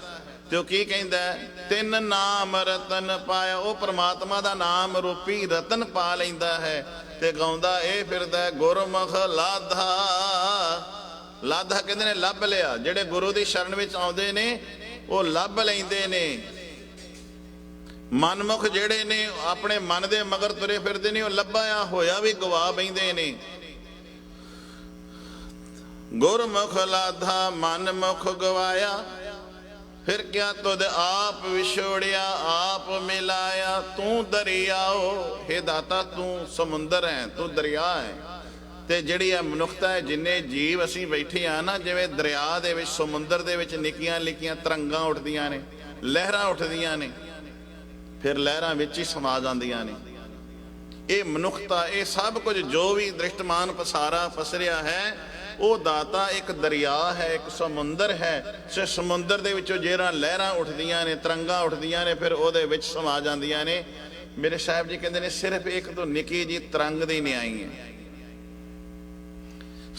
ਤੇ ਉਹ ਕੀ ਕਹਿੰਦਾ, ਤਿੰਨ ਨਾਮ ਰਤਨ ਪਾਇਆ। ਉਹ ਪ੍ਰਮਾਤਮਾ ਦਾ ਨਾਮ ਰੂਪੀ ਰਤਨ ਪਾ ਲੈਂਦਾ ਹੈ ਤੇ ਗਾਉਂਦਾ ਇਹ ਫਿਰਦਾ, ਗੁਰਮੁਖ ਲਾਧਾ। ਲਾਧਾ ਕਹਿੰਦੇ ਨੇ ਲੱਭ ਲਿਆ। ਜਿਹੜੇ ਗੁਰੂ ਦੀ ਸ਼ਰਨ ਵਿੱਚ ਆਉਂਦੇ ਨੇ ਉਹ ਲੱਭ ਲੈਂਦੇ ਨੇ। ਮਨਮੁਖ ਜਿਹੜੇ ਨੇ ਆਪਣੇ ਮਨ ਦੇ ਮਗਰ ਤੁਰੇ ਫਿਰਦੇ ਨੇ, ਉਹ ਲੱਭਿਆ ਹੋਇਆ ਵੀ ਗਵਾ ਬੈਂਦੇ ਨੇ। ਗੁਰਮੁਖ ਲਾਧਾ ਮਨਮੁਖ ਗਵਾਇਆ, ਫਿਰ ਕਿਆ ਤੁਧ ਆਪ ਵਿਛੋੜਿਆ ਆਪ ਮਿਲਾਇਆ। ਤੂੰ ਦਰਿਆਓ, ਹੇ ਦਾਤਾ ਤੂੰ ਸਮੁੰਦਰ ਹੈ, ਤੂੰ ਦਰਿਆ ਹੈ। ਤੇ ਜਿਹੜੀ ਆ ਮਨੁੱਖਤਾ ਹੈ, ਜਿੰਨੇ ਜੀਵ ਅਸੀਂ ਬੈਠੇ ਆ ਨਾ, ਜਿਵੇਂ ਦਰਿਆ ਦੇ ਵਿੱਚ, ਸਮੁੰਦਰ ਦੇ ਵਿੱਚ ਨਿੱਕੀਆਂ ਨਿੱਕੀਆਂ ਤਰੰਗਾਂ ਉੱਠਦੀਆਂ ਨੇ, ਲਹਿਰਾਂ ਉੱਠਦੀਆਂ ਨੇ, ਫਿਰ ਲਹਿਰਾਂ ਵਿੱਚ ਹੀ ਸਮਾ ਜਾਂਦੀਆਂ ਨੇ। ਇਹ ਮਨੁੱਖਤਾ, ਇਹ ਸਭ ਕੁਝ ਜੋ ਵੀ ਦ੍ਰਿਸ਼ਟਮਾਨ ਪਸਾਰਾ ਪਸਰਿਆ ਹੈ, ਉਹ ਦਾਤਾ ਇੱਕ ਦਰਿਆ ਹੈ, ਇੱਕ ਸਮੁੰਦਰ ਹੈ। ਸੇ ਸਮੁੰਦਰ ਦੇ ਵਿੱਚੋਂ ਜਿਹੜਾ ਲਹਿਰਾਂ ਉੱਠਦੀਆਂ ਨੇ, ਤਰੰਗਾਂ ਉੱਠਦੀਆਂ ਨੇ, ਫਿਰ ਉਹਦੇ ਵਿੱਚ ਸਮਾ ਜਾਂਦੀਆਂ ਨੇ। ਮੇਰੇ ਸਾਹਿਬ ਜੀ ਕਹਿੰਦੇ ਨੇ, ਸਿਰਫ ਇੱਕ ਤੋਂ ਨਿੱਕੀ ਜੀ ਤਰੰਗ ਦੀ ਨਿਆਈ ਹੈ,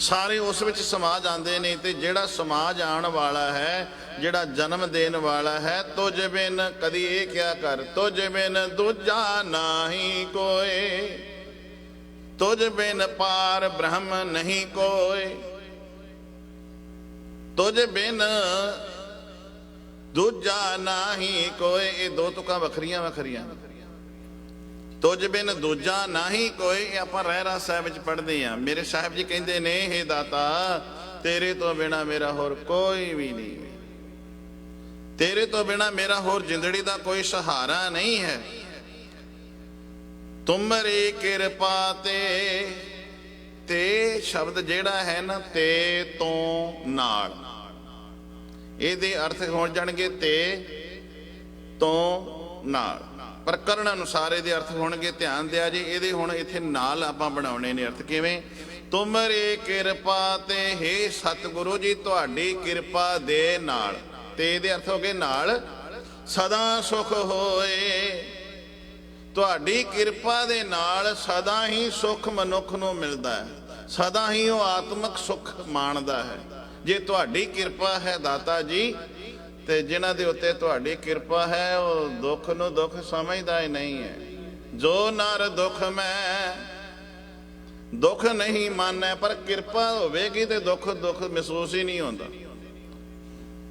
ਸਾਰੇ ਉਸ ਵਿੱਚ ਸਮਾ ਜਾਂਦੇ ਨੇ। ਤੇ ਜਿਹੜਾ ਸਮਾ ਜਾਣ ਵਾਲਾ ਹੈ, ਜਿਹੜਾ ਜਨਮ ਦੇਣ ਵਾਲਾ ਹੈ, ਤੁਝ ਬਿਨ, ਕਦੀ ਇਹ ਕਿਹਾ ਕਰ, ਤੁਝ ਬਿਨ ਦੂਜਾ ਨਾਹੀ ਕੋਏ, ਤੁਝ ਬਿਨ ਪਾਰ ਬ੍ਰਹਮ ਨਹੀਂ ਕੋਏ, ਤੁਝ ਬਿਨ ਦੂਜਾ ਨਾਹੀ ਕੋਏ। ਇਹ ਦੋ ਤੁਕਾਂ ਵੱਖਰੀਆਂ ਵੱਖਰੀਆਂ। ਤੁਝ ਬਿਨ ਦੂਜਾ ਨਾਹੀ ਕੋਈ, ਇਹ ਆਪਾਂ ਰਹਿਰਾਸ ਸਾਹਿਬ ਵਿੱਚ ਪੜ੍ਹਦੇ ਹਾਂ। ਮੇਰੇ ਸਾਹਿਬ ਜੀ ਕਹਿੰਦੇ ਨੇ, ਹੇ ਦਾਤਾ ਤੇਰੇ ਤੋਂ ਬਿਨਾ ਮੇਰਾ ਹੋਰ ਕੋਈ ਵੀ ਨਹੀਂ, ਤੇਰੇ ਤੋਂ ਬਿਨਾ ਮੇਰਾ ਹੋਰ ਜ਼ਿੰਦੜੀ ਦਾ ਕੋਈ ਸਹਾਰਾ ਨਹੀਂ ਹੈ। ਤੁਮਰੀ ਕਿਰਪਾ ਤੇ ਸ਼ਬਦ ਜਿਹੜਾ ਹੈ ਨਾ, ਤੇ ਤੋਂ ਨਾਲ, ਇਹਦੇ ਅਰਥ ਹੋ ਜਾਣਗੇ ਤੇ ਤੋਂ ਨਾਲ। ਪ੍ਰਕਰਨ ਅਨੁਸਾਰ ਇਹਦੇ ਅਰਥ ਹੋਣਗੇ, ਧਿਆਨ ਦਿਆ ਜੀ। ਇਹਦੇ ਹੁਣ ਇੱਥੇ ਨਾਲ ਆਪਾਂ ਬਣਾਉਣੇ ਨੇ ਅਰਥ। ਕਿਵੇਂ? ਤੁਮਰੀ ਕਿਰਪਾ ਤੇ, ਹੇ ਸਤਿਗੁਰੂ ਜੀ ਤੁਹਾਡੀ ਕਿਰਪਾ ਦੇ ਨਾਲ, ਤੇ ਇਹਦੇ ਅਰਥ ਹੋ ਗਏ ਨਾਲ, ਸਦਾ ਸੁਖ ਹੋਏ। ਤੁਹਾਡੀ ਕਿਰਪਾ ਦੇ ਨਾਲ ਸਦਾ ਹੀ ਸੁਖ ਮਨੁੱਖ ਨੂੰ ਮਿਲਦਾ ਹੈ, ਸਦਾ ਹੀ ਉਹ ਆਤਮਿਕ ਸੁਖ ਮਾਣਦਾ ਹੈ। ਜੇ ਤੁਹਾਡੀ ਕਿਰਪਾ ਹੈ ਦਾਤਾ ਜੀ, ਤੇ ਜਿਨ੍ਹਾਂ ਦੇ ਉੱਤੇ ਤੁਹਾਡੀ ਕਿਰਪਾ ਹੈ, ਉਹ ਦੁੱਖ ਨੂੰ ਦੁੱਖ ਸਮਝਦਾ ਹੀ ਨਹੀਂ ਹੈ। ਜੋ ਨਰ ਦੁੱਖ ਮੈਂ, ਦੁੱਖ ਨਹੀਂ ਮੰਨੈ, ਪਰ ਕਿਰਪਾ ਹੋਵੇਗੀ ਤੇ ਦੁੱਖ ਦੁੱਖ ਮਹਿਸੂਸ ਹੀ ਨਹੀਂ ਹੁੰਦਾ।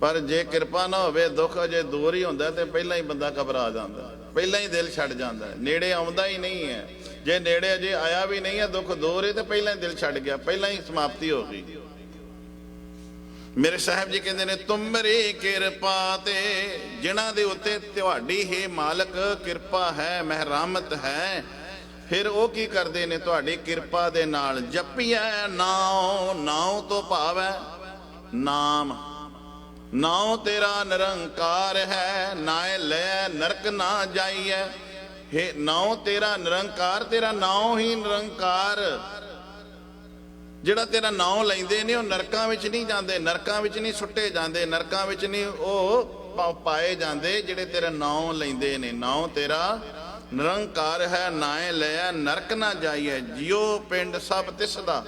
पर जे किरपा ना होवे दुख अजे दूर ही हुंदा ते पहला ही बंदा घबरा जांदा, पहला ही दिल छड़ जांदा, नेड़े आउंदा ही नहीं है। जे नेड़े अजे आया भी नहीं है, दुख दूर है, तो पहला ही दिल छड़ गया, पहला ही समाप्ति हो गई। मेरे साहब जी कहते ने तुमरी किरपा ते जिन्हां दे उत्ते तुहाडी हे मालक किरपा है, महरामत है, फिर वो की करते ने तुहाडी किरपा दे नाल जपिया नाम। नाम तो भाव है नाम, नाम तेरा निरंकार है, नाए ले नरक ना जाइए। हे नाम तेरा निरंकार, तेरा नाम ही निरंकार। ਜਿਹੜਾ तेरा नाम ਲੈਂਦੇ ਨੇ ਉਹ ਨਰਕਾਂ ਵਿੱਚ ਨਹੀਂ ਜਾਂਦੇ, ਨਰਕਾਂ ਵਿੱਚ ਨਹੀਂ ਸੁੱਟੇ ਜਾਂਦੇ, ਨਰਕਾਂ ਵਿੱਚ ਨਹੀਂ ਉਹ ਪਾਏ ਜਾਂਦੇ ਜਿਹੜੇ ਤੇਰਾ ਨਾਮ ਲੈਂਦੇ ਨੇ। ਨਾਮ ਤੇਰਾ ਨਿਰੰਕਾਰ ਹੈ, ਨਾਏ ਲਿਆ ਨਰਕ ਨਾ ਜਾਈਏ। ਜਿਉ ਪਿੰਡ ਸਭ ਤਿਸ ਦਾ,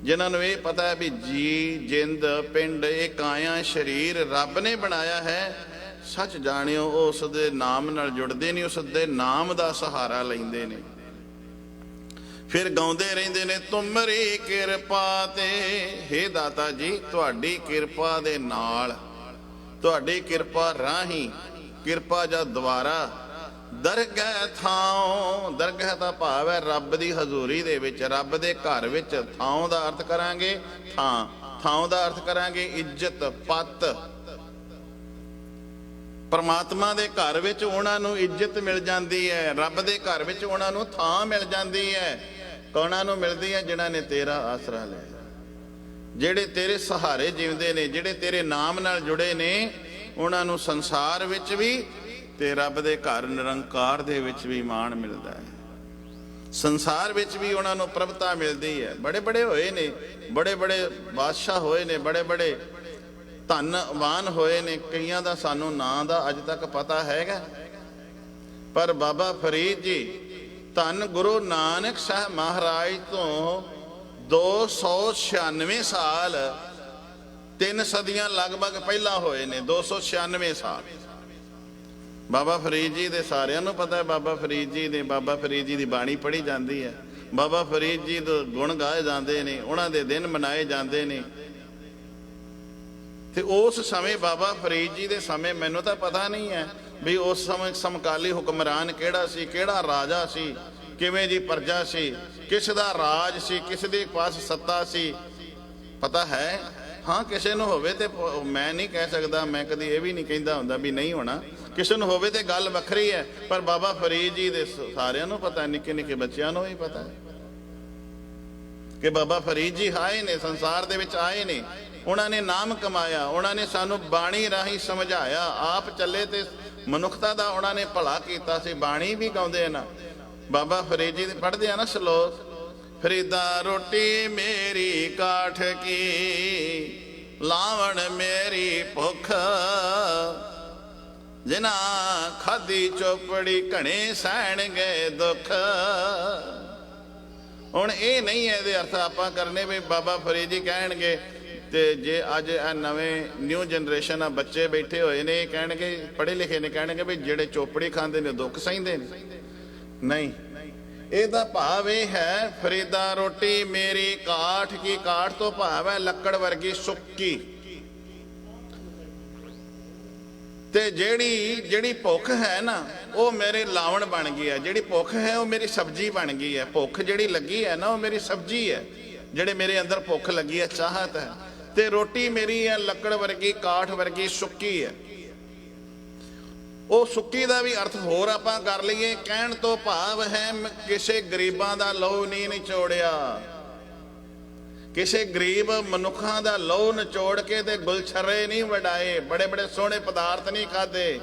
ਜਿਨ੍ਹਾਂ ਨੂੰ ਇਹ ਪਤਾ ਹੈ ਵੀ ਜੀ ਜਿੰਦ ਪਿੰਡ ਇਹ ਕਾਇਆ ਸਰੀਰ ਰੱਬ ਨੇ ਬਣਾਇਆ ਹੈ, ਸੱਚ ਜਾਣਿਓ ਉਸ ਦੇ ਨਾਮ ਨਾਲ ਜੁੜਦੇ ਨੇ, ਉਸ ਦੇ ਨਾਮ ਦਾ ਸਹਾਰਾ ਲੈਂਦੇ ਨੇ। फिर गाउंदे रहिंदे ने तुमरी किरपा ते, हे दाता जी तुहाडी किरपा दे नाल, तुहाडी किरपा राही, किरपा जा द्वारा दरगह थाओ। दरगह दा भाव है रब दी हजूरी दे विच, रब दे घर विच। थाओ दा अर्थ करांगे थां, थाओ दा अर्थ करांगे इज्जत पत। परमात्मा दे घर विच उहनां नूं इज्जत मिल जांदी है, रब दे घर विच उहनां नूं थां मिल जांदी है। कौणां नूं मिलदी है? जिन्हां ने तेरा आसरा लिया, ਜਿਹੜੇ तेरे सहारे जीवदे ने, ਜਿਹੜੇ तेरे नाम नाल जुड़े ने, उहनां नूं संसार विच भी ते रब दे घर निरंकार दे विच भी मान मिलदा है। संसार विच भी उहनां नूं प्रभता मिलदी है। बड़े बड़े होए ने, बड़े बड़े बादशाह होए ने, बड़े बड़े धनवान होए ने, कईयां दा सानूं नां दा अज तक पता हैगा। पर बाबा फरीद जी धन गुरु नानक साहब महाराज तो 296 साल, 3 सदियां लगभग पहला होए ने। 296 साल बाबा फरीद जी दे सारियां नूं पता है। बाबा फरीद जी ने, बाबा फरीद जी दी बाणी पढ़ी जाती है, बाबा फरीद जी दे गुण गाए जाते हैं, उन्हां दे दिन मनाए जाते हैं। ते उस समय बाबा फरीद जी दे समय मैनूं तां पता नहीं है भी उस समय समकाली हुक्मरान किहड़ा सी, किहड़ा राजा सी, किवें जी प्रजा सी, किस दा राज सी, किस दे पास सत्ता सी, पता है? हाँ किसी नूं होवे ते मैं नहीं कह सकदा, मैं कदी ये भी नहीं कहंदा हुंदा भी नहीं होना, किसी नूं होवे ते गल वखरी है। पर बाबा फरीद जी दे सारियां नूं पता, निक्के निक्के बच्चिआं नूं भी पता है कि बाबा फरीद जी आए ने, संसार दे विच आए ने, उन्होंने नाम कमाया, उन्होंने सानू बाणी राही समझाया, आप चले ते मनुखता दा उन्होंने भला कीता सी। बाणी भी गाउंदे ना बाबा फरीद जी पढ़ते हैं ना श्लोक, फरीदा रोटी मेरी काठ की, लावण मेरी भुख, जिना खादी चौपड़ी घने सहण गए दुख। हुण ये नहीं है अर्थ आपां करने भी बाबा फरीद जी कहणगे ते जे अज नवें न्यू जनरेशन आ बच्चे बैठे हुए ने कहणगे, पढ़े लिखे ने, कहणगे भी जेड़े चोपड़ी खांदे ने दुख सहिंदे ने। नहीं, ਇਹਦਾ ਭਾਵ ਇਹ ਹੈ ਫਰੀਦਾ ਰੋਟੀ ਮੇਰੀ ਕਾਠ ਕੀ। ਕਾਠ ਤੋਂ ਭਾਵ ਹੈ ਲੱਕੜ ਵਰਗੀ ਸੁੱਕੀ। ਤੇ ਜਿਹੜੀ ਭੁੱਖ ਹੈ ਨਾ ਉਹ ਮੇਰੇ ਲਾਵਣ ਬਣ ਗਈ ਹੈ, ਜਿਹੜੀ ਭੁੱਖ ਹੈ ਉਹ ਮੇਰੀ ਸਬਜ਼ੀ ਬਣ ਗਈ ਹੈ। ਭੁੱਖ ਜਿਹੜੀ ਲੱਗੀ ਹੈ ਨਾ ਉਹ ਮੇਰੀ ਸਬਜ਼ੀ ਹੈ, ਜਿਹੜੇ ਮੇਰੇ ਅੰਦਰ ਭੁੱਖ ਲੱਗੀ ਹੈ, ਚਾਹਤ ਹੈ। ਤੇ ਰੋਟੀ ਮੇਰੀ ਹੈ ਲੱਕੜ ਵਰਗੀ, ਕਾਠ ਵਰਗੀ ਸੁੱਕੀ ਹੈ। ਉਹ ਸੁੱਕੀ ਦਾ ਵੀ ਅਰਥ ਹੋਰ ਆਪਾਂ ਕਰ ਲਈਏ, ਕਹਿਣ ਤੋਂ ਭਾਵ ਹੈ ਕਿਸੇ ਗਰੀਬਾਂ ਦਾ ਲਹੂ ਨਹੀਂ ਨਿਚੋੜਿਆ, ਕਿਸੇ ਗਰੀਬ ਮਨੁੱਖਾਂ ਦਾ ਲਹੂ ਨਿਚੋੜ ਕੇ ਤੇ ਗੁਲਛਰੇ ਨਹੀਂ ਵਡਾਏ, ਬੜੇ ਬੜੇ ਸੋਹਣੇ ਪਦਾਰਥ ਨਹੀਂ ਖਾਦੇ।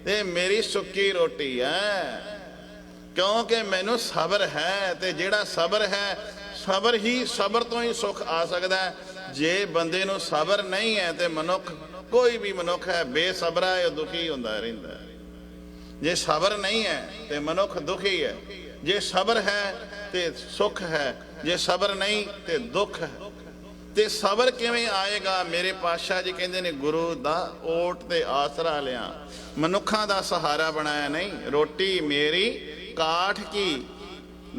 ਤੇ ਮੇਰੀ ਸੁੱਕੀ ਰੋਟੀ ਹੈ, ਕਿਉਂਕਿ ਮੈਨੂੰ ਸਬਰ ਹੈ। ਤੇ ਜਿਹੜਾ ਸਬਰ ਹੈ, ਸਬਰ ਤੋਂ ਹੀ ਸੁੱਖ ਆ ਸਕਦਾ ਹੈ। ਜੇ ਬੰਦੇ ਨੂੰ ਸਬਰ ਨਹੀਂ ਹੈ ਤੇ ਮਨੁੱਖ, कोई भी मनुख है बेसबरा है, दुखी होंदा रहिंदा है। जे सबर नहीं है तो मनुख दुखी है, जे सबर है तो सुख है, जे सबर नहीं तो दुख है। तो सबर किवें आएगा? मेरे पातशाह जी कहते ने गुरु दा ओट ते आसरा लिया, मनुखा दा सहारा बनाया नहीं। रोटी मेरी काठ की,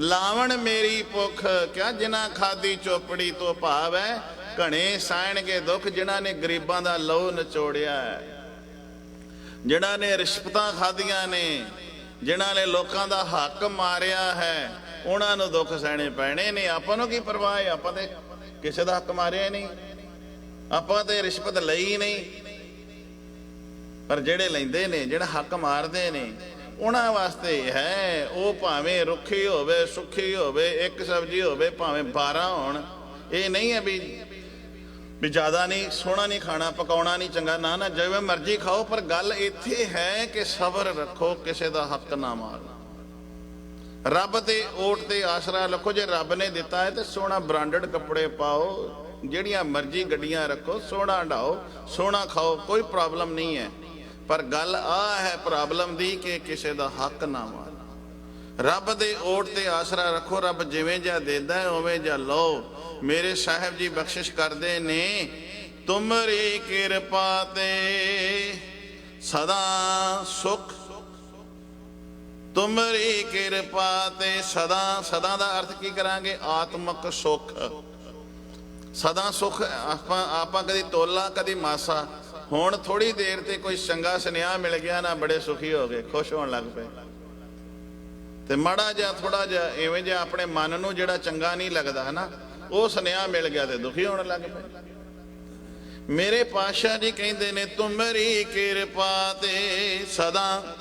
लावण मेरी भुख, क्या जिना खादी चोपड़ी तो भाव है ਘਣੇ ਸਹਿਣਗੇ ਦੁੱਖ ਜਿਨ੍ਹਾਂ ਨੇ ਗਰੀਬਾਂ ਦਾ ਲਹੂ ਨਿਚੋੜਿਆ ਹੈ, ਜਿਨ੍ਹਾਂ ਨੇ ਰਿਸ਼ਵਤਾਂ ਖਾਧੀਆਂ ਨੇ, ਜਿਨ੍ਹਾਂ ਨੇ ਲੋਕਾਂ ਦਾ ਹੱਕ ਮਾਰਿਆ ਹੈ, ਉਹਨਾਂ ਨੂੰ ਦੁੱਖ ਸਹਿਣੇ ਪੈਣੇ ਨੇ। ਆਪਾਂ ਨੂੰ ਕੀ ਪਰਵਾਹ ਹੈ, ਆਪਾਂ ਤੇ ਕਿਸੇ ਦਾ ਹੱਕ ਮਾਰਿਆ ਨਹੀਂ, ਆਪਾਂ ਤੇ ਰਿਸ਼ਵਤ ਲਈ ਨਹੀਂ। ਪਰ ਜਿਹੜੇ ਲੈਂਦੇ ਨੇ, ਜਿਹੜਾ ਹੱਕ ਮਾਰਦੇ ਨੇ, ਉਹਨਾਂ ਵਾਸਤੇ ਹੈ। ਉਹ ਭਾਵੇਂ ਰੁੱਖੀ ਹੋਵੇ, ਸੁੱਖੀ ਹੋਵੇ, ਇੱਕ ਸਬਜ਼ੀ ਹੋਵੇ, ਭਾਵੇਂ 12 ਹੋਣ। ਇਹ ਨਹੀਂ ਹੈ ਵੀ ਜ਼ਿਆਦਾ ਨਹੀਂ, ਸੋਹਣਾ ਨਹੀਂ ਖਾਣਾ, ਪਕਾਉਣਾ ਨਹੀਂ ਚੰਗਾ, ਨਾ ਨਾ, ਜਿਵੇਂ ਮਰਜ਼ੀ ਖਾਓ। ਪਰ ਗੱਲ ਇੱਥੇ ਹੈ ਕਿ ਸਬਰ ਰੱਖੋ, ਕਿਸੇ ਦਾ ਹੱਕ ਨਾ ਮਾਰੋ, ਰੱਬ ਦੇ ਓਟ ਤੇ ਆਸਰਾ ਰੱਖੋ। ਜੇ ਰੱਬ ਨੇ ਦਿੱਤਾ ਹੈ ਤੇ ਸੋਹਣਾ ਬ੍ਰਾਂਡਡ ਕੱਪੜੇ ਪਾਓ, ਜਿਹੜੀਆਂ ਮਰਜ਼ੀ ਗੱਡੀਆਂ ਰੱਖੋ, ਸੋਹਣਾ ਢਾਓ, ਸੋਹਣਾ ਖਾਓ, ਕੋਈ ਪ੍ਰੋਬਲਮ ਨਹੀਂ ਹੈ। ਪਰ ਗੱਲ ਆ ਹੈ ਪ੍ਰੋਬਲਮ ਦੀ ਕਿ ਕਿਸੇ ਦਾ ਹੱਕ ਨਾ ਮਾਰੋ। ਰੱਬ ਦੇ ਓਟ ਤੇ ਆਸਰਾ ਰੱਖੋ। ਰੱਬ ਜਿਵੇਂ ਜਿਹਾ ਦਿੰਦਾ ਉਵੇਂ ਜਿਹਾ ਲਓ। ਮੇਰੇ ਸਾਹਿਬ ਜੀ ਬਖਸ਼ਿਸ਼ ਕਰਦੇ ਨੇ, ਤੁਮਰੀ ਕਿਰਪਾ ਤੇ ਸਦਾ ਸੁਖ, ਤੁਮਰੀ ਕਿਰਪਾ ਤੇ ਸਦਾ। ਸਦਾ ਦਾ ਅਰਥ ਕੀ ਕਰਾਂਗੇ? ਆਤਮਕ ਸੁਖ। ਸਦਾ ਸੁਖ ਆਪਾਂ ਕਦੀ ਤੋਲਾ, ਕਦੀ ਮਾਸਾ। ਹੁਣ ਥੋੜੀ ਦੇਰ ਤੇ ਕੋਈ ਚੰਗਾ ਸੁਨੇਹਾ ਮਿਲ ਗਿਆ ਨਾ, ਬੜੇ ਸੁਖੀ ਹੋ ਗਏ, ਖੁਸ਼ ਹੋਣ ਲੱਗ ਪਏ। ਤੇ ਮਾੜਾ ਜਿਹਾ, ਥੋੜਾ ਜਿਹਾ ਇਵੇਂ ਜਿਹਾ ਆਪਣੇ ਮਨ ਨੂੰ ਜਿਹੜਾ ਚੰਗਾ ਨਹੀਂ ਲੱਗਦਾ ਹੈ ਨਾ, ਉਹ ਸੁਨੇਹਾ ਮਿਲ ਗਿਆ ਤੇ ਦੁਖੀ ਹੋਣ ਲੱਗ ਪਏ। ਮੇਰੇ ਪਾਤਸ਼ਾਹ ਜੀ ਕਹਿੰਦੇ ਨੇ, ਤੁਮਰੀ ਕਿਰਪਾ ਤੇ ਸਦਾ।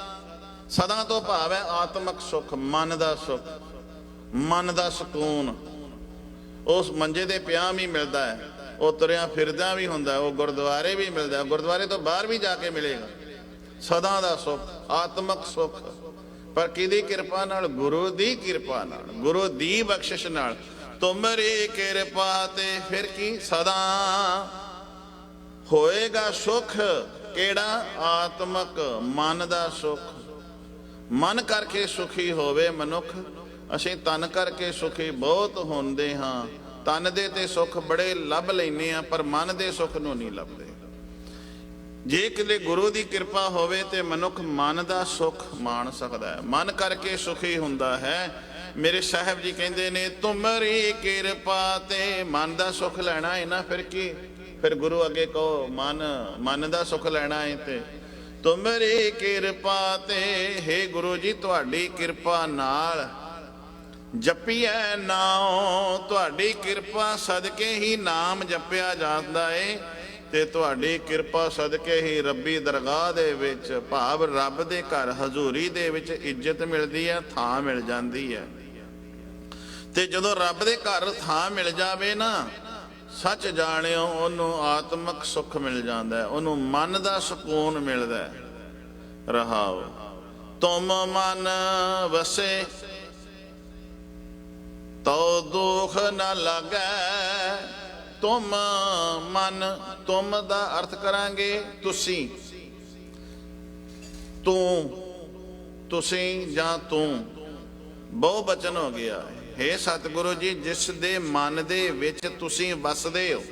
ਸਦਾ ਤੋਂ ਭਾਵ ਹੈ ਆਤਮਕ ਸੁਖ, ਮਨ ਦਾ ਸੁਖ, ਮਨ ਦਾ ਸਕੂਨ। ਉਸ ਮੰਜੇ ਦੇ ਪਿਆ ਵੀ ਮਿਲਦਾ ਹੈ, ਉਹ ਤੁਰਿਆ ਫਿਰਦਾ ਵੀ ਹੁੰਦਾ, ਉਹ ਗੁਰਦੁਆਰੇ ਵੀ ਮਿਲਦਾ, ਗੁਰਦੁਆਰੇ ਤੋਂ ਬਾਹਰ ਵੀ ਜਾ ਕੇ ਮਿਲੇਗਾ। ਸਦਾ ਦਾ ਸੁਖ, ਆਤਮਕ ਸੁਖ। ਪਰ ਕਿਹਦੀ ਕਿਰਪਾ ਨਾਲ? ਗੁਰੂ ਦੀ ਕਿਰਪਾ ਨਾਲ, ਗੁਰੂ ਦੀ ਬਖਸ਼ਿਸ਼ ਨਾਲ। ਤੁਮਰੀ ਕਿਰਪਾ ਤੇ ਫਿਰ ਕੀ? ਸਦਾ ਹੋਏਗਾ ਸੁਖ। ਕਿਹੜਾ? ਆਤਮਕ, ਮਨ ਦਾ ਸੁਖ। ਮਨ ਕਰਕੇ ਸੁਖੀ ਹੋਵੇ ਮਨੁੱਖ। ਅਸੀਂ ਤਨ ਕਰਕੇ ਸੁਖੀ ਬਹੁਤ ਹੁੰਦੇ ਹਾਂ। ਤਨ ਦੇ ਤੇ ਸੁੱਖ ਬੜੇ ਲੱਭ ਲੈਨੇ ਆ, ਪਰ ਮਨ ਦੇ ਸੁੱਖ ਨੂੰ ਨਹੀਂ ਲੱਭਦੇ। ਜੇ ਕਿਤੇ ਗੁਰੂ ਦੀ ਕਿਰਪਾ ਹੋਵੇ ਤੇ ਮਨੁੱਖ ਮਨ ਦਾ ਸੁੱਖ ਮਾਣ ਸਕਦਾ ਹੈ, ਮਨ ਕਰਕੇ ਸੁਖੀ ਹੁੰਦਾ ਹੈ। ਮੇਰੇ ਸਾਹਿਬ ਜੀ ਕਹਿੰਦੇ ਨੇ, ਤੁਮਰੀ ਕਿਰਪਾ ਤੇ ਮਨ ਦਾ ਸੁੱਖ ਲੈਣਾ ਹੈ ਨਾ, ਫਿਰ ਕੀ? ਫਿਰ ਗੁਰੂ ਅੱਗੇ ਕਹੋ, ਮਨ ਦਾ ਸੁੱਖ ਲੈਣਾ ਹੈ ਤੇ ਤੁਮਰੀ ਕਿਰਪਾ ਤੇ, ਹੇ ਗੁਰੂ ਜੀ ਤੁਹਾਡੀ ਕਿਰਪਾ ਨਾਲ ਜਪੀਐ ਨਾਉ। ਤੁਹਾਡੀ ਕਿਰਪਾ ਸਦਕੇ ਹੀ ਨਾਮ ਜਪਿਆ ਜਾਂਦਾ ਏ, ਤੇ ਤੁਹਾਡੀ ਕਿਰਪਾ ਸਦਕੇ ਹੀ ਰੱਬੀ ਦਰਗਾਹ ਦੇ ਵਿੱਚ, ਭਾਵ ਰੱਬ ਦੇ ਘਰ ਹਜ਼ੂਰੀ ਦੇ ਵਿੱਚ ਇੱਜ਼ਤ ਮਿਲਦੀ ਹੈ, ਥਾਂ ਮਿਲ ਜਾਂਦੀ ਹੈ। ਤੇ ਜਦੋਂ ਰੱਬ ਦੇ ਘਰ ਥਾਂ ਮਿਲ ਜਾਵੇ ਨਾ, ਸੱਚ ਜਾਣਿਓ ਉਹਨੂੰ ਆਤਮਕ ਸੁੱਖ ਮਿਲ ਜਾਂਦਾ ਹੈ, ਉਹਨੂੰ ਮਨ ਦਾ ਸਕੂਨ ਮਿਲਦਾ ਹੈ। ਰਹਾਓ, ਤੁਮ ਮਨ ਵਸੇ ਤੋ ਦੁਖ ਨਾ ਲੱਗੈ। ਤੁਮ ਮਨ, ਤੁਮ ਦਾ ਅਰਥ ਕਰਾਂਗੇ ਤੁਸੀਂ, ਤੂੰ, ਤੁਸੀਂ ਜਾਂ ਤੂੰ, ਬਹੁ ਬਚਨ ਹੋ ਗਿਆ। ਹੇ ਸਤਿਗੁਰੂ ਜੀ, ਜਿਸ ਦੇ ਮਨ ਦੇ ਵਿੱਚ ਤੁਸੀਂ ਵਸਦੇ ਹੋ,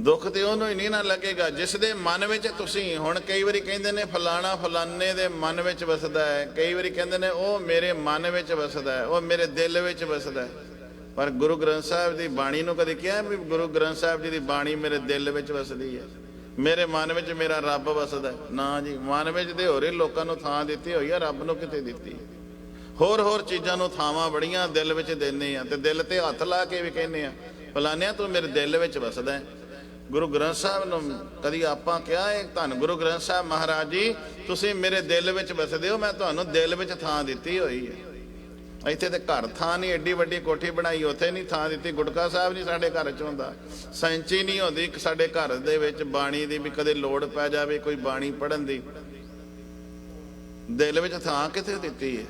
ਦੁੱਖ ਤੇ ਉਹਨੂੰ ਹੀ ਨਹੀਂ ਨਾ ਲੱਗੇਗਾ ਜਿਸ ਦੇ ਮਨ ਵਿੱਚ ਤੁਸੀਂ। ਹੁਣ ਕਈ ਵਾਰੀ ਕਹਿੰਦੇ ਨੇ ਫਲਾਣਾ ਫਲਾਨੇ ਦੇ ਮਨ ਵਿੱਚ ਵਸਦਾ ਹੈ, ਕਈ ਵਾਰੀ ਕਹਿੰਦੇ ਨੇ ਉਹ ਮੇਰੇ ਮਨ ਵਿੱਚ ਵਸਦਾ ਹੈ, ਉਹ ਮੇਰੇ ਦਿਲ ਵਿੱਚ ਵਸਦਾ ਹੈ। ਪਰ ਗੁਰੂ ਗ੍ਰੰਥ ਸਾਹਿਬ ਦੀ ਬਾਣੀ ਨੂੰ ਕਦੇ ਕਿਹਾ ਵੀ ਗੁਰੂ ਗ੍ਰੰਥ ਸਾਹਿਬ ਜੀ ਦੀ ਬਾਣੀ ਮੇਰੇ ਦਿਲ ਵਿੱਚ ਵਸਦੀ ਹੈ, ਮੇਰੇ ਮਨ ਵਿੱਚ ਮੇਰਾ ਰੱਬ ਵਸਦਾ? ਨਾ ਜੀ, ਮਨ ਵਿੱਚ ਤੇ ਹੋਰੇ ਲੋਕਾਂ ਨੂੰ ਥਾਂ ਦਿੱਤੀ ਹੋਈ ਹੈ, ਰੱਬ ਨੂੰ ਕਿਤੇ ਦਿੱਤੀ? ਹੋਰ ਚੀਜ਼ਾਂ ਨੂੰ ਥਾਵਾਂ ਬੜੀਆਂ ਦਿਲ ਵਿੱਚ ਦਿੰਦੇ ਆ, ਤੇ ਦਿਲ ਤੇ ਹੱਥ ਲਾ ਕੇ ਵੀ ਕਹਿੰਦੇ ਆ ਫਲਾਨਿਆ ਤੂੰ ਮੇਰੇ ਦਿਲ ਵਿੱਚ ਵਸਦਾ ਹੈ। ਗੁਰੂ ਗ੍ਰੰਥ ਸਾਹਿਬ ਨੂੰ ਕਦੀ ਆਪਾਂ ਕਿਹਾ ਹੈ, ਧੰਨ ਗੁਰੂ ਗ੍ਰੰਥ ਸਾਹਿਬ ਮਹਾਰਾਜ ਜੀ ਤੁਸੀਂ ਮੇਰੇ ਦਿਲ ਵਿੱਚ ਵਸਦੇ ਹੋ, ਮੈਂ ਤੁਹਾਨੂੰ ਦਿਲ ਵਿੱਚ ਥਾਂ ਦਿੱਤੀ ਹੋਈ ਹੈ। ਇੱਥੇ ਤੇ ਘਰ ਥਾਂ ਨਹੀਂ, ਐਡੀ ਵੱਡੀ ਕੋਠੀ ਬਣਾਈ, ਉੱਥੇ ਨਹੀਂ ਥਾਂ ਦਿੱਤੀ। ਗੁਟਕਾ ਸਾਹਿਬ ਨਹੀਂ ਸਾਡੇ ਘਰ 'ਚ ਹੁੰਦਾ, ਸੈਂਚੀ ਨਹੀਂ ਹੁੰਦੀ ਸਾਡੇ ਘਰ ਦੇ ਵਿੱਚ ਬਾਣੀ ਦੀ, ਵੀ ਕਦੇ ਲੋੜ ਪੈ ਜਾਵੇ ਕੋਈ ਬਾਣੀ ਪੜ੍ਹਨ ਦੀ। ਦਿਲ ਵਿੱਚ ਥਾਂ ਕਿੱਥੇ ਦਿੱਤੀ ਹੈ?